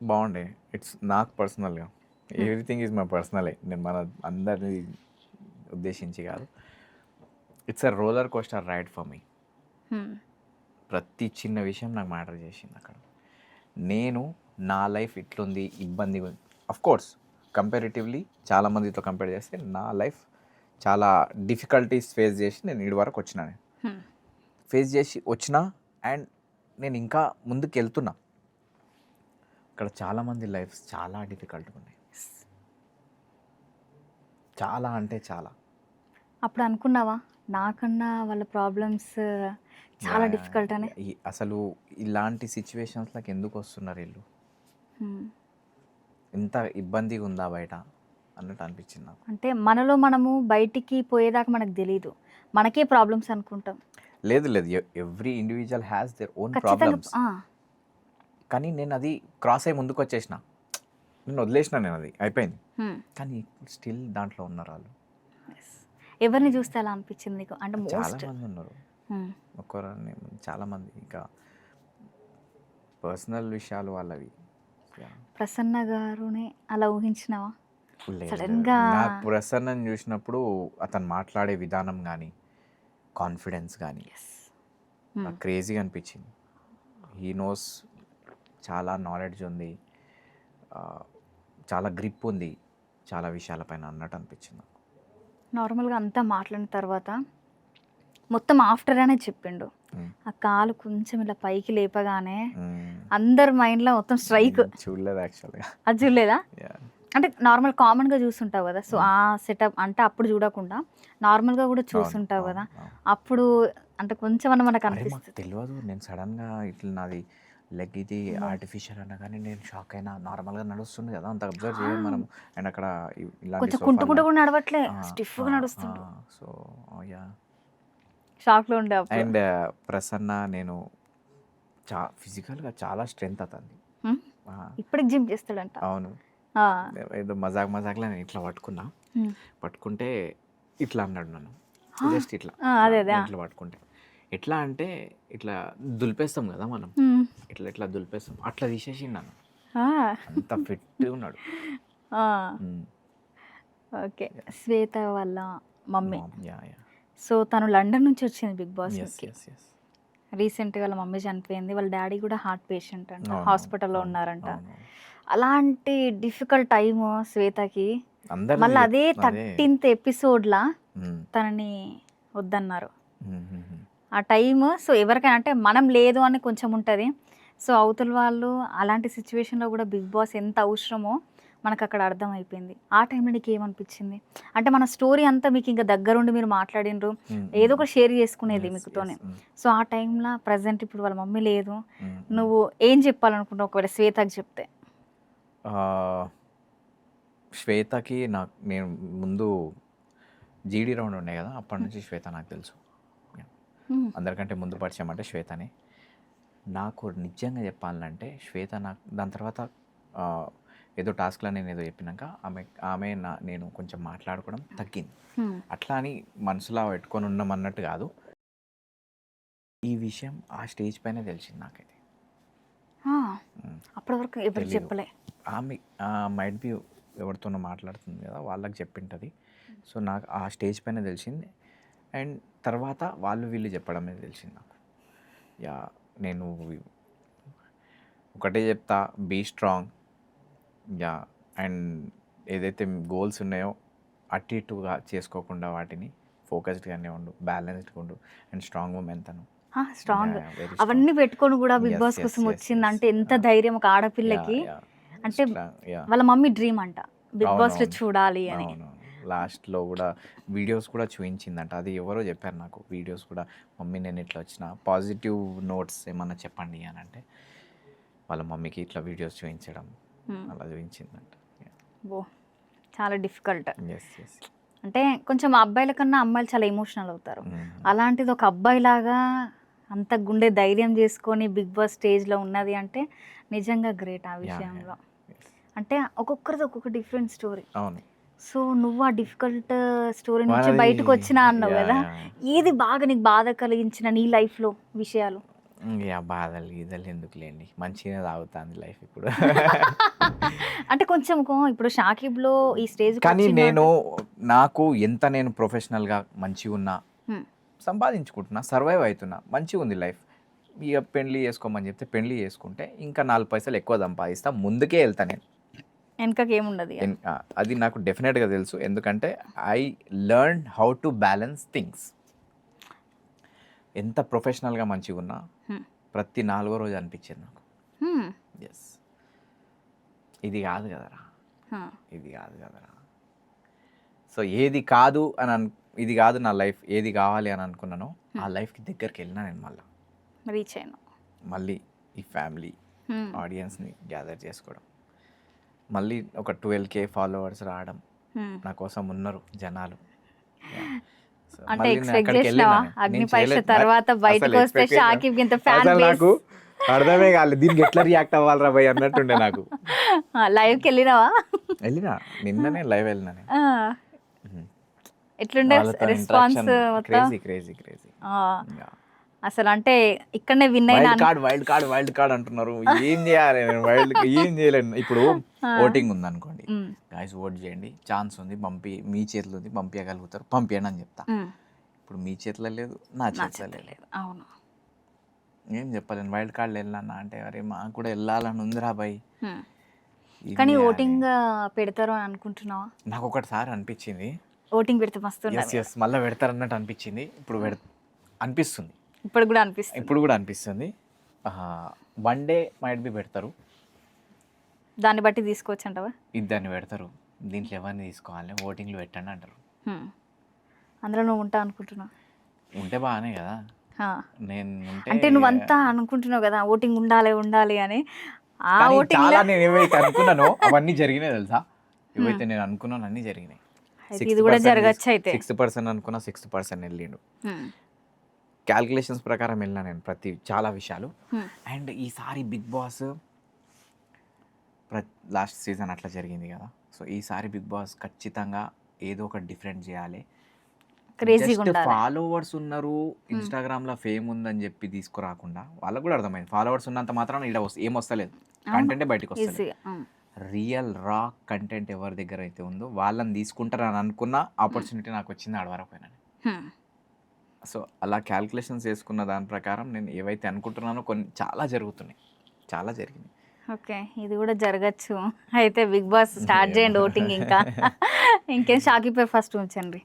B: బాగుండే. ఇట్స్ నాకు పర్సనల్గా, ఎవ్రీథింగ్ ఈజ్ మై పర్సనలే, నేను మన అందరినీ ఉద్దేశించి కాదు. It's a roller coaster ride for me. ప్రతి చిన్న విషయం నాకు మ్యాటర్ చేసింది అక్కడ. నేను నా లైఫ్ ఇట్లుంది, ఇబ్బంది, అఫ్ కోర్స్ కంపారిటివ్లీ చాలామందితో కంపేర్ చేస్తే నా లైఫ్ చాలా డిఫికల్టీస్ ఫేస్ చేసి నేను ఇటు వరకు వచ్చినా. ఫేస్ చేసి వచ్చినా అండ్ నేను ఇంకా ముందుకు వెళ్తున్నా. ఇక్కడ చాలామంది లైఫ్స్ చాలా డిఫికల్ట్గా ఉన్నాయి, చాలా అంటే చాలా.
A: అప్పుడు అనుకున్నావా నాకన్నా వాళ్ళ ప్రాబ్లమ్స్ చాలా డిఫికల్ట్ అని?
B: అసలు ఇలాంటి సిచ్యువేషన్స్లోకి ఎందుకు వస్తున్నారు వీళ్ళు, ఇంత ఇబ్బందిగా ఉందా బయట అన్నట్టు అనిపించింది నాకు.
A: అంటే మనము బయటికి పోయేదాకా మనకు తెలియదు, మనకే ప్రాబ్లమ్స్ అనుకుంటాం.
B: లేదు every individual has their own problems. కానీ నేను అది క్రాస్ అయ్యి ముందుకు వచ్చేసిన, నేను వదిలేసిన, నేను అది అయిపోయింది. కానీ స్టిల్ దాంట్లో ఉన్నారు వాళ్ళు.
A: ఎవరిని చూస్తే అలా అనిపించింది నీకు? అంటే
B: చాలామంది ఉన్నారు, ఒక్కరని చాలామంది. ఇంకా పర్సనల్ విషయాలు వాళ్ళవి.
A: ప్రసన్న గారుని అలా ఊహించినావా?
B: లేదు,
A: సడన్
B: లేదు.
A: గా
B: నాకు ప్రసన్నని చూసినప్పుడు అతను మాట్లాడే విధానం కానీ కాన్ఫిడెన్స్ కానీ నాకు క్రేజీగా అనిపించింది. హీ నోస్, చాలా నాలెడ్జ్ ఉంది, ఆ, చాలా గ్రిప్ ఉంది చాలా విషయాలపైన అన్నట్టు అనిపించింది నాకు.
A: నార్మల్గా అంతా మాట్లాడిన తర్వాత మొత్తం ఆఫ్టర్ అనే చెప్పిండు.
B: మ్మ్.
A: ఆ కాలు కొంచెం ఇలా పైకి లేపగానే
B: మ్మ్.
A: అందరి మైండ్లో మొత్తం స్ట్రైక్.
B: చూడలేదు యాక్చువల్గా.
A: అది చూడలేదా?
B: Yeah.
A: అంటే నార్మల్ కామన్గా చూస్తుంటావు కదా, సో ఆ సెటప్ అంటే అప్పుడు చూడకుండా నార్మల్గా కూడా చూస్తుంటావు
B: అవును,
A: కదా,
B: అవును.
A: అప్పుడు అంటే కొంచెం అన్న మనకు
B: అరే మాకు
A: అనిపిస్తుంది.
B: తెలియదు, నేను సడన్గా ఇట్లా నాది లెగ్ ఇది ఆర్టిఫిషియల్ అన్నా కానీ నేను షాక్ అయినా. నార్మల్గా నడుస్తుంది కదా, అంత అబ్జర్వ్ చేయం మనం. అండ్ అక్కడ ఇలాంటి
A: కొంచెం కుంటుకుంటూ కూడా నడవట్లే,
B: ఆ,
A: స్టిఫ్గా నడుస్తుండు.
B: So yeah.
A: షాక్లో ఉండే అప్పుడు.
B: అండ్ ప్రసన్న నేను ఫిజికల్గా చాలా స్ట్రెంగ్త్ అతనిది.
A: హ్మ్?
B: ఆ,
A: ఇప్పటికి జిమ్ చేస్తాడంట.
B: అవును.
A: ఆ.
B: ఏదో మజాక్లో నేను ఇట్లా పట్టుకున్నా,
A: హ్మ్.
B: పట్టుకుంటే ఇట్లా అన్నాడు నన్ను. జస్ట్ ఇట్లా
A: అదే అదే.
B: ఇట్లా పట్టుకుంటే ఎట్లా అంటే ఇట్లా దులిపేస్తాం కదా మనం,
A: హ్మ్.
B: ఇట్లా ఇట్లా దులిపేస్తాం, అట్లా తీసేసి నన్ను.
A: ఆ.
B: అంత ఫిట్ ఉన్నాడు.
A: ఆ. ఓకే. శ్వేత వాళ్ళ మమ్మీ.
B: Yeah yeah.
A: సో తను లండన్ నుంచి వచ్చింది బిగ్
B: ఎస్
A: బాస్కి.
B: Yes yes.
A: రీసెంట్గా వాళ్ళ మమ్మీ చనిపోయింది, వాళ్ళ డాడీ కూడా హార్ట్ పేషెంట్ అంట,
B: అవును,
A: హాస్పిటల్లో
B: అవును,
A: ఉన్నారంట.
B: అవును.
A: అలాంటి డిఫికల్ట్ టైమ్ శ్వేతకి,
B: అందరిది
A: మళ్ళీ అదే
B: అదే.
A: 13th ఎపిసోడ్లా
B: మ్మ్.
A: తనని వద్దన్నారు
B: మ్మ్, మ్మ్, మ్మ్.
A: ఆ టైమ్. సో ఎవరికైనా అంటే మనం లేదు అని కొంచెం ఉంటుంది, సో అవతల వాళ్ళు అలాంటి సిచ్యువేషన్లో కూడా బిగ్ బాస్ ఎంత అవసరమో మనకు అక్కడ అర్థమైపోయింది. ఆ టైంలో నీకు ఏమనిపించింది? అంటే మన స్టోరీ అంతా మీకు ఇంకా దగ్గరుండి మీరు మాట్లాడినరు,
B: మ్మ్,
A: ఏదో
B: మ్మ్.
A: ఒక షేర్ చేసుకునేది
B: Yes,
A: మీకుతోనే.
B: yes, మ్మ్,
A: సో ఆ టైంలో ప్రజెంట్ ఇప్పుడు వాళ్ళ మమ్మీ లేదు,
B: మ్మ్,
A: నువ్వు ఏం చెప్పాలనుకుంటావు ఒకవేళ శ్వేతకి చెప్తే?
B: ఆ, శ్వేతకి నేను ముందు జీడీ రౌండ్ ఉండే కదా, అప్పటి నుంచి శ్వేత నాకు తెలుసు. అందరికంటే ముందు పరిచయం అంటే శ్వేతనే. నాకు నిజంగా చెప్పాలంటే శ్వేత నాకు దాని తర్వాత ఆ, ఏదో టాస్క్లో నేను ఏదో చెప్పినాక ఆమె నేను కొంచెం మాట్లాడుకోవడం తగ్గింది. అట్లా అని మనసులో పెట్టుకొని ఉన్నాం అన్నట్టు కాదు, ఈ విషయం ఆ స్టేజ్ పైన తెలిసింది నాకైతే.
A: అప్పటి వరకు ఎవరు
B: తెలీదు.
A: చెప్పలే.
B: ఆమె మైట్ బి ఎవరితోనో మాట్లాడుతుంది కదా, వాళ్ళకి చెప్పింటుంది. సో నాకు ఆ స్టేజ్ పైన తెలిసింది. అండ్ తర్వాత వీళ్ళు చెప్పడం అనేది తెలిసింది నాకు. యా, నేను ఒకటే చెప్తా, బీ స్ట్రాంగ్. యా. అండ్ ఏదైతే గోల్స్ ఉన్నాయో అటు ఇటుగా చేసుకోకుండా వాటిని ఫోకస్డ్గానే ఉండు, బ్యాలెన్స్డ్గా ఉండు. అండ్ స్ట్రాంగ్ ఉమెన్ తను.
A: Strong
B: Yeah, very strong.
A: అవన్నీ పెట్టుకొని కూడా బిగ్
B: Yes,
A: బాస్
B: yes,
A: కోసం
B: yes,
A: వచ్చింది
B: yes.
A: అంటే ఎంత ధైర్యం ఒక ఆడపిల్లకి.
B: Yeah,
A: అంటే
B: yeah.
A: వాళ్ళ మమ్మీ డ్రీమ్ అంట బిగ్ బాస్ లో
B: అవునవును.
A: చూడాలి అని.
B: అవును. లాస్ట్లో కూడా వీడియోస్ కూడా చూపించిందంట. అది ఎవరో చెప్పారు నాకు, వీడియోస్ కూడా. మమ్మీ నేను ఇట్లా వచ్చిన, పాజిటివ్ నోట్స్ ఏమన్నా చెప్పండి అని అంటే వాళ్ళ మమ్మీకి ఇట్లా వీడియోస్ చూపించడం అలా చూపించిందంట.
A: ఓ చాలా డిఫికల్ట్.
B: Yes yes.
A: అంటే కొంచెం అబ్బాయిల కన్నా అమ్మాయిలు చాలా ఎమోషనల్ అవుతారు. అలాంటిది ఒక అబ్బాయిలాగా అంత గుండె ధైర్యం చేసుకొని బిగ్ బాస్ స్టేజ్లో ఉన్నది అంటే నిజంగా గ్రేట్ ఆ విషయంలో. అంటే ఒక్కొక్కరిది ఒక్కొక్క డిఫరెంట్ స్టోరీ.
B: అవును.
A: సో నువ్వు ఆ డిఫికల్ట్ స్టోరీ నుంచి బయటకు వచ్చినా అన్నావు కదా, ఏది బాగా నీకు బాధ కలిగించిన నీ లైఫ్లో విషయాలు?
B: బాధలు గీదలు ఎందుకులేండి, మంచిగా తాగుతుంది లైఫ్ ఇప్పుడు.
A: అంటే కొంచెం ఇప్పుడు షాకిబ్లో ఈ స్టేజ్
B: కానీ నాకు ఎంత నేను ప్రొఫెషనల్గా మంచిగా ఉన్నా, సంపాదించుకుంటున్నా, సర్వైవ్ అవుతున్నా, మంచిగా ఉంది లైఫ్. ఇక పెళ్లి చేసుకోమని చెప్తే పెళ్లి చేసుకుంటే ఇంకా 4 పైసలు ఎక్కువ సంపాదిస్తా, ముందుకే వెళ్తా నేను.
A: వెనకకి ఏముండదు.
B: అది నాకు డెఫినెట్గా తెలుసు, ఎందుకంటే I learn how to balance things. ఎంత ప్రొఫెషనల్గా మంచిగా ఉన్నా ప్రతి 4వ రోజు అనిపించేది నాకు, ఎస్ ఇది కాదు కదరా, ఇది కాదు కదరా. సో ఏది కాదు ఇది కాదు నా లైఫ్, ఏది కావాలి అని అనుకున్నానో ఆ లైఫ్కి దగ్గరికి వెళ్ళినా నేను.
A: రీచ్ అయినా
B: మళ్ళీ ఈ ఫ్యామిలీ ఆడియన్స్ని గ్యాదర్ చేసుకోవడం, మళ్ళీ ఒక 12K ఫాలోవర్స్ రావడం, నా కోసం ఉన్నారు జనాలు.
A: అంటే ఎక్స్పెక్ట్ చేసినావా అగ్ని పరీక్ష తర్వాత బయటకు వస్తే షాకిబ్ ఇంత ఫ్యాన్ బేస్?
B: నాకు అర్థమే కాలేదు దీనికి ఎట్లా రియాక్ట్ అవ్వాలరా భయ్ అన్నట్టుండే నాకు.
A: లైవ్కి వెళ్ళినావా?
B: వెళ్ళినా, నిన్ననే లైవ్ వెళ్ళినా.
A: ఎట్లుండే రెస్పాన్స్?
B: Crazy crazy crazy.
A: అసలు అంటే ఇక్కడనే విన్ అయినా
B: వైల్డ్ కార్డ్ అంటున్నారు. ఏం చేయాలి నేను? ఏం చేయలేను. ఇప్పుడు ఓటింగ్ ఉంది అనుకోండి, గాయస్ ఓట్ చేయండి, ఛాన్స్ ఉంది, మీ చేతిలో ఉంది, పంపించగలుగుతారు, పంపించండి అని చెప్తా. ఇప్పుడు మీ చేతిలో లేదు, నా చేతిలో లేదు.
A: అవును,
B: ఏం చెప్పలేను. వైల్డ్ కార్డ్లు వెళ్ళాలన్నా అంటే అరే మాకు కూడా వెళ్ళాలని ఉందిరా బాయ్.
A: కానీ ఓటింగ్ పెడతారు అని అనుకుంటున్నావా?
B: నాకు ఒకటిసారి అనిపించింది
A: ఓటింగ్ పెడితే మస్తు
B: మళ్ళీ పెడతారు అన్నట్టు అనిపించింది. ఇప్పుడు అనిపిస్తుంది,
A: ఇప్పుడు కూడా అనిపిస్తుంది.
B: వన్ డే మైట్ బి పెడతారు,
A: దాన్ని బట్టి తీసుకోవచ్చు అంటావా?
B: ఇద్దరిని పెడతారు, దీంట్లో ఎవరిని తీసుకోవాలి, ఓటింగ్లు పెట్టండి అంటారు.
A: అందులో నువ్వు ఉంటా అనుకుంటున్నావు?
B: ఉంటే బాగానే కదా. నేను
A: అంటే నువ్వంతా అనుకుంటున్నావు కదా ఓటింగ్ ఉండాలి అని.
B: చాలా నేను ఏవైతే అనుకున్నానో అవన్నీ జరిగినాయి తెలుసా. ఏవైతే నేను అనుకున్నాను అన్నీ జరిగినాయి.
A: ఇది కూడా జరగచ్చు. అయితే
B: 6% అనుకున్నా, 6% వెళ్ళిండు. క్యాల్కులేషన్స్ ప్రకారం వెళ్ళినా నేను చాలా విషయాలు. అండ్ ఈసారి బిగ్ బాస్ లాస్ట్ సీజన్ అట్లా జరిగింది కదా. సో ఈసారి బిగ్ బాస్ ఖచ్చితంగా ఏదో ఒక డిఫరెంట్ చేయాలి. ఫాలోవర్స్ ఉన్నారు, ఇన్స్టాగ్రామ్ లో ఫేమ్ ఉందని చెప్పి తీసుకురాకుండా, వాళ్ళకు కూడా అర్థమైంది ఫాలోవర్స్ ఉన్నంత మాత్రం ఇక్కడ ఏం వస్తలేదు, కంటెంటే బయటకు వస్తుంది. రియల్ రా కంటెంట్ ఎవరి దగ్గర అయితే ఉందో వాళ్ళని తీసుకుంటారని అనుకున్న ఆపర్చునిటీ నాకు వచ్చింది, ఆడవరపోయినా. సో అలా క్యాల్కులేషన్స్ వేసుకున్న దాని ప్రకారం నేను ఏవైతే అనుకుంటున్నానో కొన్ని చాలా జరుగుతున్నాయి, చాలా జరిగింది.
A: ఓకే, ఇది కూడా జరగచ్చు. అయితే బిగ్ బాస్ స్టార్ట్ చేయండి ఓటింగ్. ఇంకేం షాకిపై ఫస్ట్ ఉంచండి,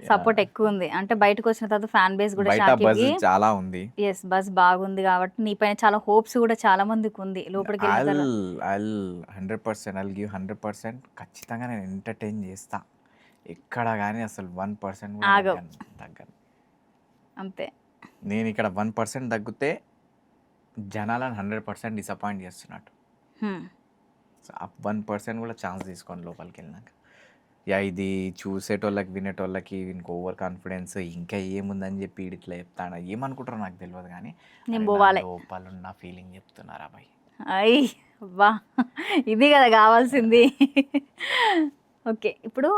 A: సపోర్ట్ ఎక్కువ ఉంది. అంటే బయటకు వచ్చిన తర్వాత ఫ్యాన్ బేస్ కూడా షాకికి
B: చాలా ఉంది.
A: ఎస్, బస్ బాగుంది కాబట్టి నీ పైన చాలా హోప్స్ కూడా చాలా మందికి ఉంది. లోపలికి
B: 100% I'll give 100%. ఖచ్చితంగా నేను ఎంటర్టైన్ చేస్తా, ఎక్కడ కానీ అసలు 1% కూడా తగ్గను.
A: అంతే,
B: నేను ఇక్కడ 1% తగ్గితే జనాలను 100% డిసప్పాయింట్ చేస్తున్నట్టు. సో ఆ 1% కూడా ఛాన్స్ తీసుకోండి లోపలికి వెళ్ళినాక. ఇది చూసేటోళ్ళకి వినేటోళ్ళకి వీనికి ఓవర్ కాన్ఫిడెన్స్ ఇంకా ఏముందని చెప్పి ఇట్లా చెప్తాను, ఏమనుకుంటారో నాకు తెలియదు. కానీ లోపల ఉన్న ఫీలింగ్ చెప్తున్నారా బాయ్.
A: అబ్బా, ఇది కదా కావాల్సింది. ఓకే, ఇప్పుడు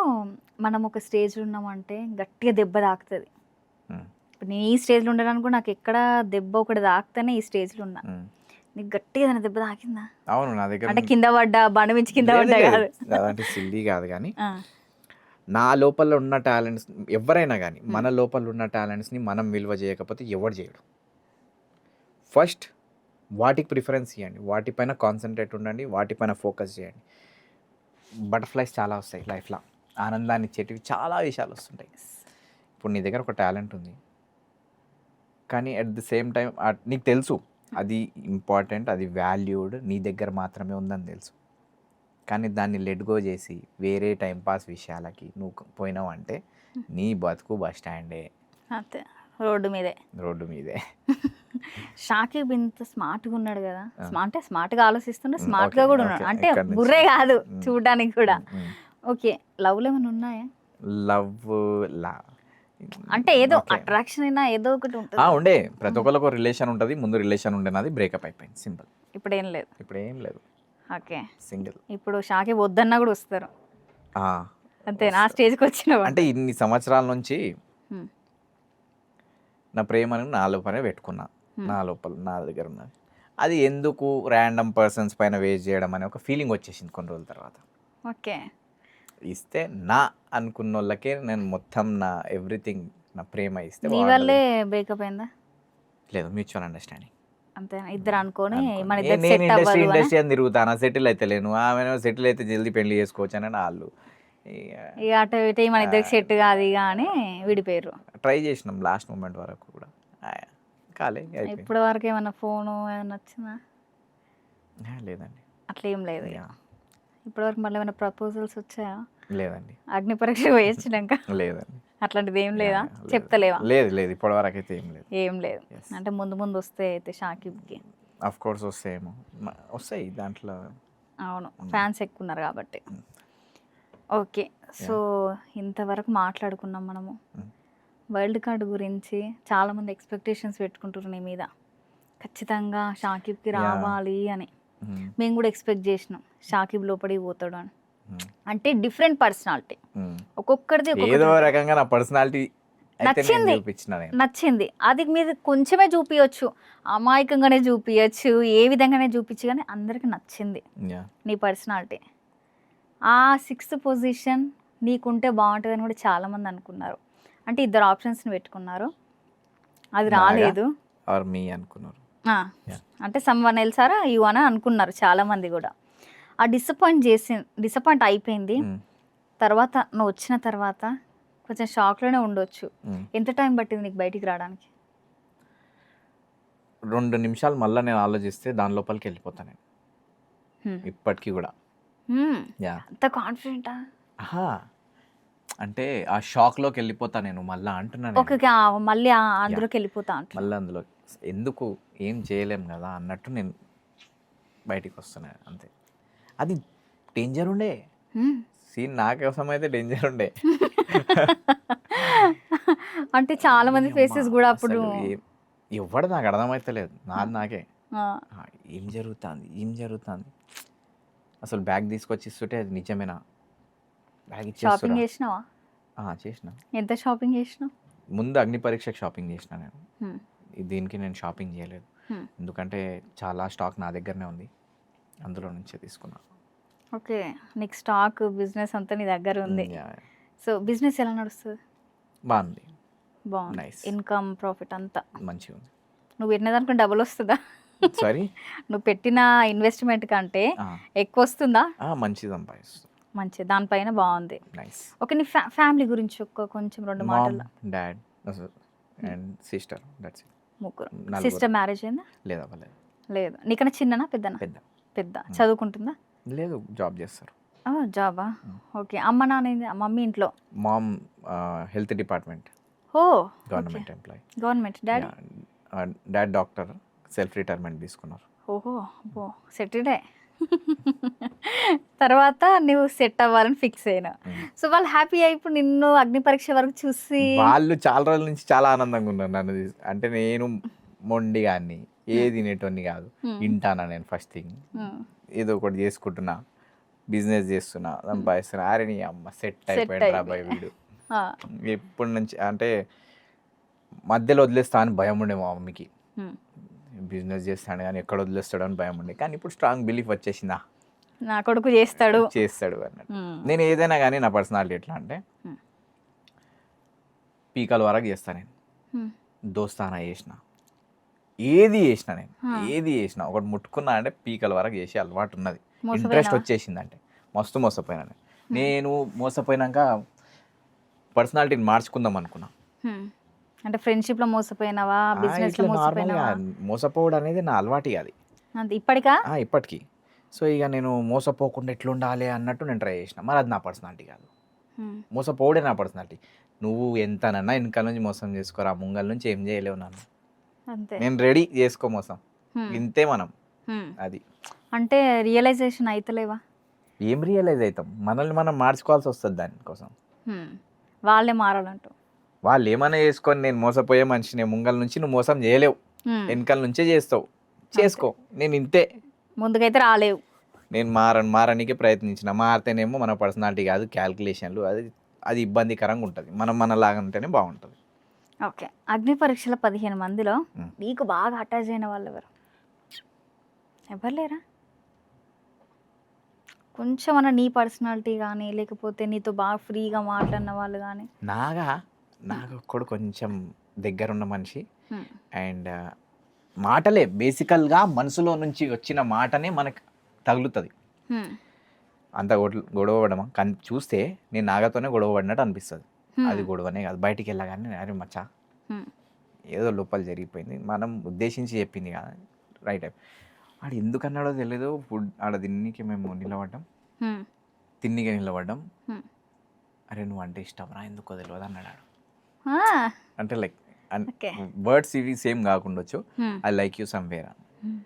A: మనం ఒక స్టేజ్లో ఉన్నామంటే గట్టిగా దెబ్బ తాకుతుంది. ఇప్పుడు నేను ఈ స్టేజ్లో ఉండడానికి కూడా నాకు ఎక్కడ దెబ్బ ఒకటి తాకుతేనే ఈ స్టేజ్లో ఉన్నా. నీకు గట్టిగా దెబ్బ తాకిందా?
B: అవును, నా దగ్గర
A: అంటే కింద పడ్డా, బండ మించి కింద పడ్డా కాదు,
B: అంటే సిల్లీ కాదు. కానీ నా లోపల ఉన్న టాలెంట్స్ ఎవరైనా కానీ, మన లోపల ఉన్న టాలెంట్స్ని మనం విలువ చేయకపోతే ఎవరు చేయడు. ఫస్ట్ వాటికి ప్రిఫరెన్స్ ఇవ్వండి, వాటిపైన కాన్సన్ట్రేట్ ఉండండి, వాటిపైన ఫోకస్ చేయండి. బటర్ఫ్లైస్ చాలా వస్తాయి లైఫ్లో, ఆనందాన్ని ఇచ్చేటివి చాలా విషయాలు వస్తుంటాయి. ఇప్పుడు నీ దగ్గర ఒక టాలెంట్ ఉంది, కానీ అట్ ది సేమ్ టైం నీకు తెలుసు అది ఇంపార్టెంట్, అది వాల్యూడ్, నీ దగ్గర మాత్రమే ఉందని తెలుసు. కానీ దాన్ని లెట్ గో చేసి వేరే టైంపాస్ విషయాలకి నువ్వు పోయినావు అంటే నీ బతుకు బస్ స్టాండే,
A: అంతే, రోడ్డు మీదే. షాకిబ్ ఇంత స్మార్ట్గా ఉన్నాడు కదా, అంటే స్మార్ట్గా ఆలోచిస్తున్నా, స్మార్ట్గా కూడా ఉన్నాడు. అంటే బుర్రే కాదు చూడడానికి కూడా. ఓకే, లవ్లు ఏమైనా ఉన్నాయా? అంటే ఏదో అట్రాక్షన్ అయినా ఏదో ఒకటి ఉంటుంది.
B: ఉండే, ప్రతి ఒక్కరికి రిలేషన్ ఉంటుంది. ముందు రిలేషన్ ఉండేది, బ్రేకప్ అయిపోయింది, సింపుల్.
A: ఇప్పుడు ఏం లేదు.
B: Okay, single.
A: ఇప్పుడు షాకిబ్ వద్దన్నా కూడా వస్తారు, అంతే. నా స్టేజ్కి వచ్చిన
B: అంటే ఇన్ని సంవత్సరాల నుంచి నా ప్రేమను నా లోపలే పెట్టుకున్నా, నా దగ్గర ఉన్నది. అది ఎందుకు ర్యాండమ్ పర్సన్స్ పైన వేస్ట్ చేయడం అనే ఒక ఫీలింగ్ వచ్చేసింది కొన్ని రోజుల తర్వాత.
A: ఓకే,
B: ఇస్తే నా అనుకున్న వాళ్ళకే నేను మొత్తం నా ఎవ్రీథింగ్, నా ప్రేమ ఇస్తే.
A: నీ వల్లే బ్రేకప్ అయిందా?
B: లేదు, మ్యూచువల్ అండర్స్టాండింగ్.
A: అంతే, ఇద్దరు అనుకోని మన
B: నేను ఇండస్ట్రీ అని తిరుగుతాను, సెటిల్ అయితే లేను. ఆమె సెటిల్ అయితే జల్దీ పెళ్లి చేసుకోవచ్చు అని వాళ్ళు
A: ఇక అటు ఇటు మన ఇద్దరికి సెట్ కాదు ఇక అని విడిపోయారు.
B: ట్రై చేసినాం లాస్ట్ మూమెంట్ వరకు కూడా, కాలే.
A: ఇప్పటి వరకు ఏమన్నా ఫోను ఏమన్నా వచ్చిందా?
B: లేదండి,
A: అట్లా ఏం లేదు. ఇప్పటివరకు మళ్ళీ ఏమైనా ప్రపోజల్స్ వచ్చాయా?
B: లేదండి.
A: అగ్ని పరీక్ష వేయించినాక
B: లేదండి,
A: అట్లాంటిది ఏం లేదా? చెప్తలేవా?
B: లేదు, ఇప్పటివరకు అయితే ఏం లేదు.
A: అంటే ముందు వస్తే అయితే షాకిబ్కి
B: ఆఫ్ కోర్స్ వస్తాయి దాంట్లో.
A: అవును, ఫ్యాన్స్ ఎక్కువ ఉన్నారు కాబట్టి. ఓకే, సో ఇంతవరకు మాట్లాడుకున్నాం మనము వరల్డ్ కార్డ్ గురించి. చాలామంది ఎక్స్పెక్టేషన్స్ పెట్టుకుంటారు నీ మీద, ఖచ్చితంగా షాకిబ్కి రావాలి అని. మేము కూడా ఎక్స్పెక్ట్ చేసినాం షాకిబ్ లోపలికి పోతాడు అని. అంటే డిఫరెంట్ పర్సనాలిటీ, ఒక్కొక్కరిది
B: ఏదో రకంగా నా పర్సనాలిటీ అయితే నేను
A: నచ్చింది.
B: చూపించిన నేను.
A: నచ్చింది. అది మీరు కొంచెమే చూపియొచ్చు. అమాయకంగానే చూపియొచ్చు. ఏ విధంగానే చూపించు గానీ అందరికి నచ్చింది
B: యాహ్!
A: నీ పర్సనాలిటీ. ఆ 6థ్ పొజిషన్ నీకుంటే బావుంటదని కూడా చాలామంది అనుకున్నారు. అంటే ఇద్దరు ఆప్షన్స్‌ని పెట్టుకున్నారు. అది
B: నాగా
A: రాలేదు.
B: ఆర్ మీ అనుకున్నారు.
A: ఆ!
B: యాహ్!
A: అంటే సమ్‌వన్ ఎల్స్ ఆర్ యూ అని అనుకున్నారు చాలామంది గూడా. ఆ డిసప్పాయింట్ అయిపోయింది.
B: హ్మ్.
A: తర్వాత నువ్వు వచ్చిన తర్వాత కొంచెం షాక్‌లోనే ఉండొచ్చు.
B: హ్మ్.
A: ఎంత టైం పట్టింది నీకు బయటికి రావడానికి?
B: 2 నిమిషాలు మళ్ళా నేను ఆలోచిస్తే దాని లోపలికెళ్ళిపోతా నేను.
A: హ్మ్.
B: ఇప్పటికి గూడా.
A: హ్మ్.
B: యాహ్!
A: అంత కాన్ఫిడెంటా?
B: అహా! అంటే ఆ షాక్‌లోకెళ్ళిపోతా నేను మళ్ళా అంటున్నా
A: ఓకే.
B: నేను.
A: ఓకే. మళ్ళీ
B: యాహ్!
A: అందులోకెళ్ళిపోతా అంటున్నావు.
B: మళ్ళా అందులో ఎందుకు ఏం చేయలేం గదా! అన్నట్టు నేను బయటికొస్తున్నా అంతే. అది డేంజర్ ఉండే.
A: హ్మ్.
B: సీన్ నా కోసం అయితే డేంజర్ ఉండే.
A: అంటే చాలా మంది
B: ఓయమ్మా!
A: ఫేసెస్ గూడా అప్పుడు
B: అసలు ఎవ్వడు నాకు అర్థమైతలేదు. నాది నాకే.
A: ఆ!
B: ఏం జరుగుతాంది? ఏం జరుగుతాంది? అసలు బ్యాగ్ తీసుకొచ్చి ఇస్తుంటే అది నిజమేనా? బ్యాగ్
A: షాపింగ్
B: ఇచ్చేస్తుర్రా?
A: చేసినావా?
B: చేసిన.
A: ఎంత షాపింగ్ చేసినావు?
B: ముందు అగ్ని పరీక్షకి షాపింగ్ చేసిన నేను.
A: హ్మ్.
B: దీనికి నేను షాపింగ్ చేయలేదు.
A: హ్మ్.
B: ఎందుకంటే చాలా స్టాక్ నా దగ్గరనే ఉంది. అందులో నుంచే తీసుకున్నా.
A: ఓకే. నీకు స్టాక్, బిజినెస్ అంతా నీ దగ్గర ఉంది.
B: యాహ్!
A: సో, బిజినెస్ ఎలా నడుస్తది?
B: బాగుంది.
A: బావుంది.
B: నైస్.
A: ఇన్‌కమ్, ప్రాఫిట్ అంతా.
B: మంచిగుంది.
A: నువ్వు పెట్టిన దానికి డబుల్ వస్తదా?
B: సారీ?
A: నువ్వు పెట్టిన ఇన్వెస్ట్‌మెంట్ కంటే
B: ఆ!
A: ఎక్కువొస్తుందా?
B: మంచిది సంపాదిస్తున్నా.
A: మంచిది. దానిపైన బావుంది.
B: నైస్.
A: ఓకే. నీ ఫ్యామిలీ గురించి కొంచెం 2
B: మామ్,
A: మాటల్లో.
B: Dad and sister. That's it.
A: ముగ్గురు.
B: నలుగురు.
A: సిస్టర్ మ్యారేజ్ అయిందా?
B: లేదు అవ్వలేదు.
A: లేదు. నీకన్నా చిన్ననా? పెద్దనా?
B: పెద్ద.
A: పెద్ద. చదువుకుంటుందా?
B: లేదు జాబ్ చేస్తారు.
A: జాబా?
B: హ్మ్.
A: ఓకే. అమ్మ, నాన్న మమ్మీ ఇంట్లో.
B: Mom health department
A: oh! Okay.
B: Government employee.
A: Government. Daddy?
B: Dad doctor self retirement తీసుకున్నారు.
A: ఓహో! అబ్బో! సెటిల్డే. తర్వాత నువ్వు సెట్ అవ్వాలని ఫిక్స్ అయినావు. సో, వాళ్ళు హ్యాపీ అయ్యి ఇప్పుడు నిన్ను అగ్ని పరీక్ష వరకు చూసి
B: వాళ్ళు చాలా రోజుల నుంచి చాలా ఆనందంగా ఉన్నారు నన్ను అంటే నేను మొండిగాన్ని ఏది తినేటోన్ని కాదు.
A: హ్మ్.
B: వింటానా నేను ఫస్ట్ థింగ్.
A: హ్మ్.
B: ఏదో ఒకటి చేసుకుంటున్నా, బిజినెస్ చేస్తున్నా, సంపాదిస్తున్నా. అరే నీ అమ్మ సెట్
A: సెట్
B: అయిపోయాడు రా బాయ్
A: అయిపోయింది.
B: వీడు.
A: ఆ!
B: ఎప్పటి నుంచి అంటే మధ్యలో వదిలేస్తా అని భయం ఉండే మా మమ్మీకి.
A: హ్మ్.
B: బిజినెస్ చేస్తాడు కానీ ఎక్కడ వదిలేస్తాడు అని భయం ఉండే. కానీ ఇప్పుడు స్ట్రాంగ్ బిలీఫ్ వచ్చేసిందా
A: నా కొడుకు చేస్తాడు.
B: చేస్తాడు అన్నట్టు.
A: హ్మ్.
B: నేను ఏదైనా కానీ నా పర్సనాలిటీ ఎట్లా అంటే
A: హ్మ్.
B: పీకల వరకు చేస్తా నేను.
A: హ్మ్.
B: దోస్తానా చేసిన ఏది చేసిన నేను
A: ఆ!
B: ఏది చేసిన ఒకటి ముట్టుకున్నా అంటే పీకల వరకు చేసే అలవాటు ఉన్నది. ఇంట్రెస్ట్
A: మోసపోయినావా?
B: వచ్చేసిందంటే మస్తు మోసపోయినా నేను మోసపోయినాక పర్సనాలిటీని మార్చుకుందాం అనుకున్నా.
A: హ్మ్. అంటే ఫ్రెండ్‌షిప్‌లో మోసపోయినావా? బిజినెస్‌లో
B: ఇట్లా నార్మల్గా
A: మోసపోయినావా?
B: మోసపోవడం అనేది నా అలవాటు అది
A: అంతే ఇప్పటికా?
B: ఇప్పటికీ. సో ఇక నేను మోసపోకుండా ఎట్లుండాలి అన్నట్టు నేను ట్రై చేసిన. మరి అది నా పర్సనాలిటీ కాదు.
A: హ్మ్.
B: మోసపోవడే నా పర్సనాలిటీ. నువ్వు ఎంతనన్నా వెనకాల నుంచి మోసం చేసుకోరా, ముంగల నుంచి ఏం చేయలేవు నన్ను.
A: అంతే.
B: నేను రెడీ చేసుకో మోసం.
A: హ్మ్.
B: ఇంతే మనం.
A: హ్మ్.
B: అది.
A: అంటే రియలైజేషన్ అయితలేవా?
B: ఏం రియలైజ్ అవుతాం? మనల్ని మనం మార్చుకోవాల్సి వస్తుంది దానికోసం.
A: హ్మ్. వాళ్ళే మారాలంటావు.
B: వాళ్ళు ఏమైనా చేసుకొని నేను మోసపోయే మనిషిని ముంగల నుంచి నువ్వు మోసం చేయలేవు.
A: హ్మ్.
B: వెనకాల నుంచే చేస్తావు. చేసుకో. నేను ఇంతే.
A: ముందుకైతే రాలేవు.
B: నేను మారనీకే ప్రయత్నించిన. మారితేనేమో మన పర్సనాలిటీ కాదు క్యాల్కులేషన్లు అది అది ఇబ్బందికరంగా ఉంటుంది. మనం మనలాగా ఉంటేనే బాగుంటుంది.
A: ఓకే. అగ్ని పరీక్షల 15 మందిలో
B: హ్మ్.
A: నీకు బాగా అటాచ్ అయిన వాళ్ళెవరు? ఎవరు లేరా? కొంచెమన్నా నీ పర్సనాలిటీ గానీ, లేకపోతే నీతో బాగా ఫ్రీగా మాట్లాడిన వాళ్ళు గానీ?
B: నాకొక్కడు కొంచెం దగ్గరున్న మనిషి.
A: హ్మ్.
B: అండ్ మాటలే బేసికల్‌గా మనసులో నుంచి వచ్చిన మాటనే మనకు తగులుతది.
A: హ్మ్.
B: అంత గొడవ పడమా చూస్తే నేను నాగతోనే గొడవ పడినట్టు అనిపిస్తది.
A: హ్మ్.
B: అది గొడవనే కాదు. బయటికెళ్ళగానే అరే మచ్చా
A: హ్మ్.
B: ఏదో లోపల జరిగిపోయింది. మనం ఉద్దేశించి చెప్పింది కాదు. Right time. ఆడు ఎందుకన్నాడో తెలీదు. ఫుడ్ ఆడ తిన్నికి మేము నిలబడ్డాం.
A: హ్మ్.
B: తిన్నికి నిలబడ్డాం.
A: హ్మ్.
B: అరే నువ్వంటే ఇష్టంరా ఎందుకో తెలవదు అన్నాడు ఆడు.
A: ఆ!
B: అంటే లైక్
A: ఓకే.
B: వర్డ్స్ ఇవి సేమ్ కాకుండొచ్చు.
A: హ్మ్.
B: ఐ లైక్ యూ సమ్‌వేర్ అని.
A: హ్మ్.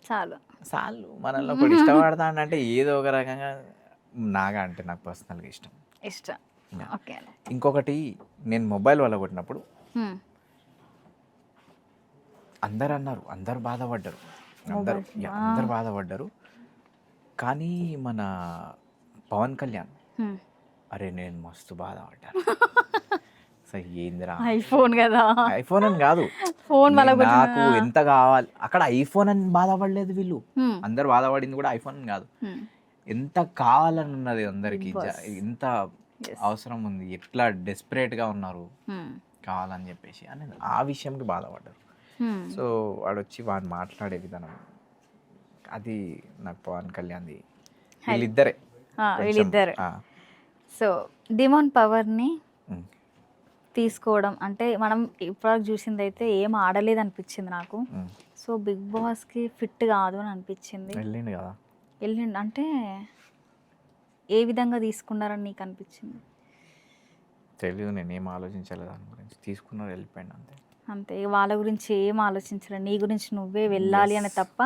A: చాలు.
B: సాల్లు మనల్ని ఒకడు ఇష్టపడతాడంటే ఏదో ఒక రకంగా నాగా అంటే నాకు పర్సనల్‌గా ఇష్టం.
A: ఇష్టం.
B: యాహ్!
A: ఓకే.
B: ఇంకొకటి నేను మొబైల్ పగలగొట్టినప్పుడు
A: హ్మ్.
B: అందరన్నారు. అందరూ బాధపడ్డారు. అందరూ
A: మొబైల్ ఆ!
B: అందరూ బాధపడ్డారు. కానీ మన పవన్ కళ్యాణ్
A: హ్మ్.
B: అరే నేను మస్తు బాధపడ్డాను. సో ఏందిరా
A: ఐఫోన్ కదా,
B: ఐఫోన్ అని కాదు,
A: ఫోన్ వల్ల
B: నాకు ఎంత కావాలి అక్కడ ఐఫోన్ అని బాధపడలేదు వీళ్ళు, అందరు బాధపడింది కూడా ఐఫోన్ అని కాదు, ఎంత కావాలని ఉన్నది అందరికి, ఎంత అవసరం ఉంది, ఎట్లా డెస్పరేట్గా ఉన్నారు కావాలని చెప్పేసి అని ఆ విషయంకి బాధపడ్డారు. సో వాడు వచ్చి వాడు మాట్లాడే విధానం అది నాకు పవన్ కళ్యాణ్ది వీళ్ళిద్దరే.
A: వీళ్ళిద్దరు. సో డిమాండ్ పవర్ని తీసుకోవడం అంటే మనం ఇప్పుడు చూసింది అయితే ఏం ఆడలేదు అనిపించింది నాకు. సో బిగ్ బాస్కి ఫిట్ కాదు అని అనిపించింది.
B: వెళ్ళిండు కదా,
A: వెళ్ళిండు అంటే ఏ విధంగా తీసుకున్నారని నీకు అనిపించింది?
B: తెలియదు, నేను ఏం ఆలోచించలేదు దాని గురించి, తీసుకున్నారు వెళ్ళిపోయాడు అంతే.
A: అంతే, వాళ్ళ గురించి ఏం ఆలోచించలేదు, నీ గురించి నువ్వే వెళ్ళాలి అని తప్ప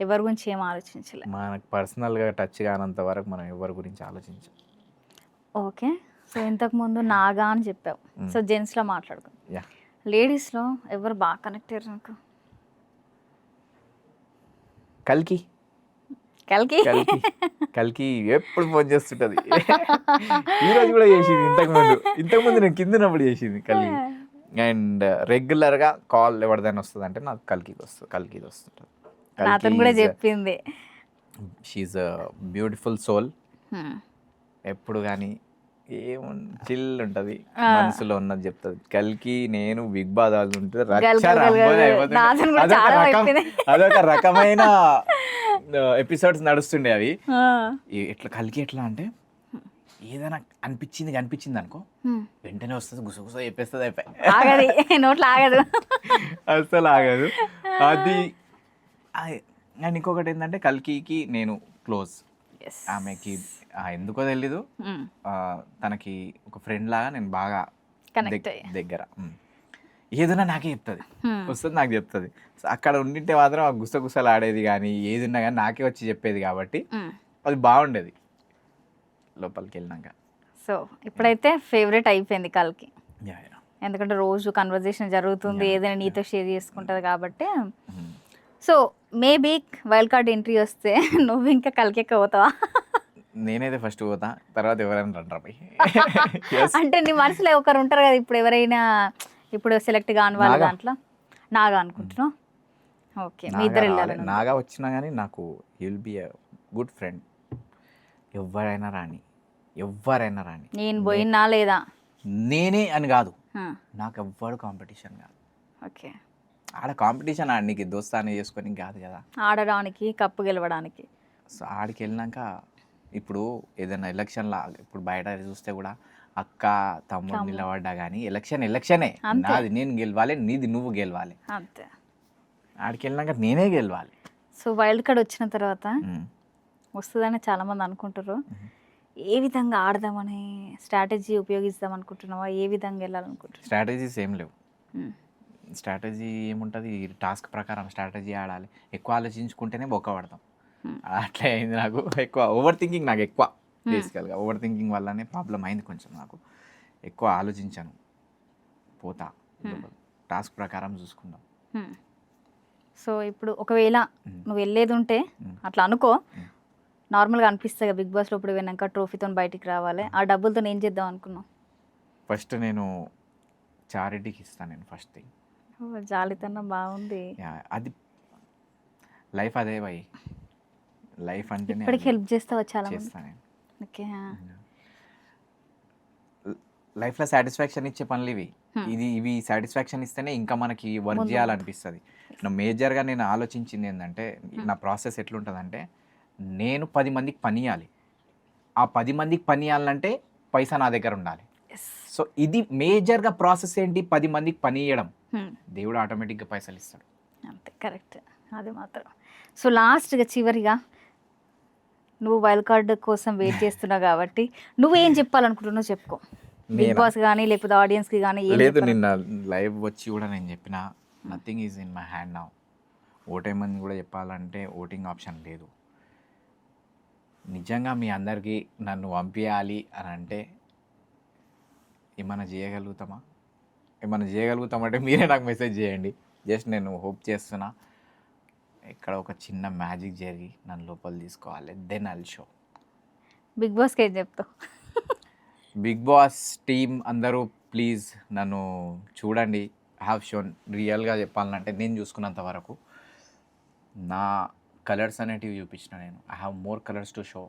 A: ఎవరి గురించి ఏం ఆలోచించలేదు.
B: మనకు పర్సనల్గా టచ్ కానంత వరకు మనం ఎవరి గురించి ఆలోచించాం.
A: ఓకే, సో ఇంతకుముందు నాగా అని చెప్పావు. సో జెంట్స్లో మాట్లాడుకో, లేడీస్లో ఎవరు బాగా కనెక్ట్ అయ్యారు నాకు?
B: కల్కి
A: కల్కి
B: కల్కి ఎప్పుడు ఫోన్ చేస్తుంటది, ఈ రోజు కూడా చేసింది, ఇంతకుముందు నేను కింద ఉన్నప్పుడు చేసింది కల్కి. అండ్ రెగ్యులర్గా కాల్ ఎవరిదైనా వస్తుంది అంటే నాకు కల్కిది వస్తుంటుంది.
A: అతను కూడా చెప్పింది
B: షీఈ్ అ బ్యూటిఫుల్ సోల్. ఎప్పుడు కానీ చిల్ ఉంటుంది, మనసులో ఉన్నది చెప్తుంది. కల్కి నేను బిగ్ బాస్ ఉంటే అదొక రకమైన ఎపిసోడ్స్ నడుస్తుండే అవి. ఎట్లా కల్కి ఎట్లా అంటే ఏదైనా అనిపించింది అనుకో వెంటనే వస్తుంది, గుసగుస చెప్పేస్తుంది, అయిపోయి
A: నోట్లో ఆగదు,
B: అసలు ఆగదు అది. అండ్ ఇంకొకటి ఏంటంటే కల్కికి నేను క్లోజ్, ఆమెకి ఎందుకో తెలీదు, తనకి ఒక ఫ్రెండ్ లాగా నేను బాగా దగ్గర, ఏదన్నా నాకే చెప్తుంది, వస్తుంది నాకు చెప్తుంది. అక్కడ ఉండింటే మాత్రం ఆ గుసగుసలు ఆడేది కానీ ఏది ఉన్నా కానీ నాకే వచ్చి చెప్పేది కాబట్టి అది బాగుండేది లోపలికి వెళ్ళినాక.
A: సో ఇప్పుడైతే ఫేవరెట్ అయిపోయింది కల్కి, ఎందుకంటే రోజు కన్వర్జేషన్ జరుగుతుంది, ఏదైనా నీతో షేర్ చేసుకుంటుంది కాబట్టి. So maybe wild card entry వస్తే నువ్వు ఇంకా కల్కెక్క పోతావా?
B: నేనైతే ఫస్ట్ పోతా, తర్వాత ఎవరైనా రండి పోయి.
A: అంటే నీ మనసులో ఒకరు ఉంటారు కదా, ఇప్పుడు ఎవరైనా ఇప్పుడు సెలెక్ట్ కాని వాళ్ళ దాంట్లో నాగా అనుకుంటున్నావు. ఓకే, మీ ఇద్దరు వెళ్ళాలి.
B: నాగా వచ్చినా కానీ నాకు will be a good friend. ఎవరైనా రాని
A: నేను పోయినా లేదా
B: నేనే అని కాదు, నాకు ఎవ్వడు కాంపిటీషన్ కాదు.
A: ఓకే,
B: ఆడ కాంపిటీషన్ ఆడనికి దోస్తాన్ని చేసుకొని కాదు కదా,
A: ఆడడానికి కప్పు గెలవడానికి.
B: సో ఆడికి వెళ్ళినాక ఇప్పుడు ఏదైనా ఎలక్షన్లా ఇప్పుడు బయట చూస్తే కూడా అక్క తమ్ముడు నిలబడ్డా కానీ ఎలక్షనే, నాది నేను గెలవాలి, నీది నువ్వు గెలవాలి,
A: అంతే.
B: ఆడికి వెళ్ళినాక నేనే గెలవాలి.
A: సో వైల్డ్ కార్డ్ వచ్చిన తర్వాత వస్తుందని చాలామంది అనుకుంటారు. ఏ విధంగా ఆడదామని స్ట్రాటజీ ఉపయోగిద్దాం అనుకుంటున్నావా? ఏ విధంగా వెళ్ళాలనుకుంటున్నావు?
B: స్ట్రాటజీస్ ఏం లేవు. స్ట్రాటజీ ఏముంటుంది, టాస్క్ ప్రకారం స్ట్రాటజీ ఆడాలి. ఎక్కువ ఆలోచించుకుంటేనే బొక్క పడతాం, అట్లా అయింది నాకు. ఎక్కువ ఓవర్ థింకింగ్ నాకు ఎక్కువ, బేసికల్గా ఓవర్ థింకింగ్ వల్లనే ప్రాబ్లం అయింది కొంచెం నాకు. ఎక్కువ ఆలోచించాను, పోతా టాస్క్ ప్రకారం చూసుకుందాం.
A: సో ఇప్పుడు ఒకవేళ నువ్వు వెళ్ళేది ఉంటే అట్లా అనుకో, నార్మల్గా అనిపిస్తుంది కదా బిగ్ బాస్లో ఇప్పుడు పోయినాక ట్రోఫీతో బయటికి రావాలి, ఆ డబ్బులతో ఏం చేద్దాం అనుకున్నావు?
B: ఫస్ట్ నేను చారిటీకి ఇస్తాను. నేను ఫస్ట్ థింగ్
A: జాలితనం బాగుంది,
B: అది లైఫ్ అదే భయ్, లైఫ్ అంటే
A: ఇప్పటికి హెల్ప్ చేస్తావా? చాలా
B: చేస్తాను.
A: ఓకే,
B: లైఫ్లో సాటిస్ఫాక్షన్ ఇచ్చే పనులు ఇవి సాటిస్ఫాక్షన్ ఇస్తేనే ఇంకా మనకి వర్క్ చేయాలనిపిస్తుంది. మేజర్గా నేను ఆలోచించింది ఏంటంటే, నా ప్రాసెస్ ఎట్లుంటుందంటే, నేను 10 మందికి పని ఇవ్వాలి, ఆ 10 మందికి పని ఇవ్వాలంటే పైసా నా దగ్గర ఉండాలి. సో ఇది మేజర్గా ప్రాసెస్ ఏంటి, 10 మందికి పని ఇవ్వడం, దేవుడు ఆటోమేటిక్గా పైసలు ఇస్తాడు.
A: అంతే, కరెక్ట్, అది మాత్రం. సో లాస్ట్గా చివరిగా నువ్వు వైల్డ్ కార్డ్ కోసం వెయిట్ చేస్తున్నావు కాబట్టి నువ్వేం చెప్పాలనుకుంటున్నావు చెప్పుకో, బిగ్ బాస్ కానీ లేకపోతే ఆడియన్స్కి కానీ.
B: లేదు, నిన్న లైవ్ వచ్చి కూడా నేను చెప్పిన, nothing is in my hand now. ఓటేమని కూడా చెప్పాలంటే ఓటింగ్ ఆప్షన్ లేదు. నిజంగా మీ అందరికీ నన్ను పంపించాలి అని అంటే ఏమైనా చేయగలుగుతామంటే మీరే నాకు మెసేజ్ చేయండి. జస్ట్ నేను హోప్ చేస్తున్నా ఇక్కడ ఒక చిన్న మ్యాజిక్ జరిగి నన్ను లోపల తీసుకోవాలి, దెన్ ఐల్ షో.
A: బిగ్ బాస్కి ఏం చెప్తావు?
B: బిగ్ బాస్ టీం అందరూ ప్లీజ్ నన్ను చూడండి. హ్యావ్ షోన్ రియల్గా చెప్పాలంటే నేను చూసుకున్నంత వరకు నా కలర్స్ అనేటివి చూపించిన నేను. I have more colours to show.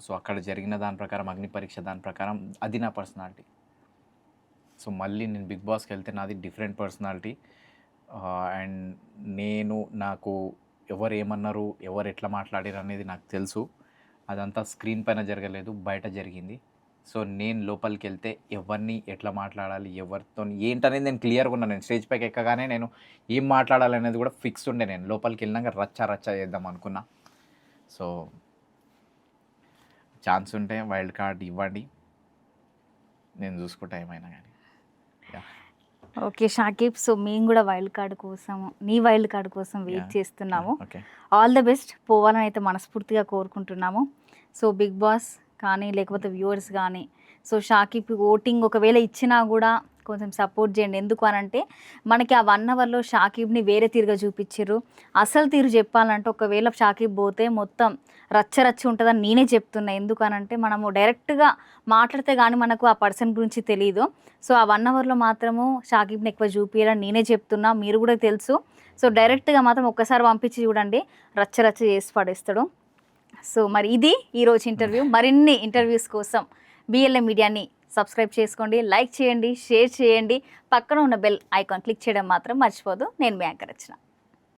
B: So అక్కడ జరిగిన దాని ప్రకారం అగ్ని పరీక్ష దాని ప్రకారం అది నా పర్సనాలిటీ. సో మళ్ళీ నేను బిగ్ బాస్కి వెళ్తే నాది డిఫరెంట్ పర్సనాలిటీ. అండ్ నాకు ఎవరు ఏమన్నారు, ఎవరు ఎట్లా మాట్లాడారు అనేది నాకు తెలుసు. అదంతా స్క్రీన్ పైన జరగలేదు, బయట జరిగింది. సో నేను లోపలికి వెళ్తే ఎవరిని ఎట్లా మాట్లాడాలి, ఎవరితో ఏంటనేది నేను క్లియర్గా ఉన్నాను. నేను స్టేజ్ పైకి ఎక్కగానే నేను ఏం మాట్లాడాలి అనేది కూడా ఫిక్స్ ఉండే. నేను లోపలికి వెళ్ళినాక రచ్చ చేద్దాం అనుకున్నా. సో ఛాన్స్ ఉంటే వైల్డ్ కార్డ్ ఇవ్వండి, నేను చూసుకుంటా ఏమైనా కానీ.
A: ఓకే షాకిబ్, సో మేము కూడా వైల్డ్ కార్డ్ కోసం, నీ వైల్డ్ కార్డ్ కోసం వెయిట్ చేస్తున్నాము.
B: ఓకే,
A: ఆల్ ద బెస్ట్, పోవాలని అయితే మనస్ఫూర్తిగా కోరుకుంటున్నాము. సో బిగ్ బాస్ కానీ లేకపోతే వ్యూవర్స్ కానీ, సో షాకిబ్ ఓటింగ్ ఒకవేళ ఇచ్చినా కూడా కొంచెం సపోర్ట్ చేయండి. ఎందుకు అనంటే మనకి ఆ 1 అవర్లో షాకిబ్ని వేరే తీరుగా చూపించారు. అసలు తీరు చెప్పాలంటే ఒకవేళ షాకిబ్ పోతే మొత్తం రచ్చ ఉంటుందని నేనే చెప్తున్నా. ఎందుకు అనంటే మనము డైరెక్ట్గా మాట్లాడితే కానీ మనకు ఆ పర్సన్ గురించి తెలియదు. సో ఆ 1 అవర్లో మాత్రము షాకిబ్ని ఎక్కువ చూపించాలని నేనే చెప్తున్నా, మీరు కూడా తెలుసు. సో డైరెక్ట్గా మాత్రం ఒక్కసారి పంపించి చూడండి, రచ్చ చేసి పడేస్తాడు. సో మరి ఇది ఈరోజు ఇంటర్వ్యూ. మరిన్ని ఇంటర్వ్యూస్ కోసం బిఎల్ఎం మీడియాని సబ్స్క్రైబ్ చేసుకోండి, లైక్ చేయండి, షేర్ చేయండి, పక్కన ఉన్న బెల్ ఐకాన్ క్లిక్ చేయడం మాత్రం మర్చిపోదు. నేను మీ యాంకర్ రచన.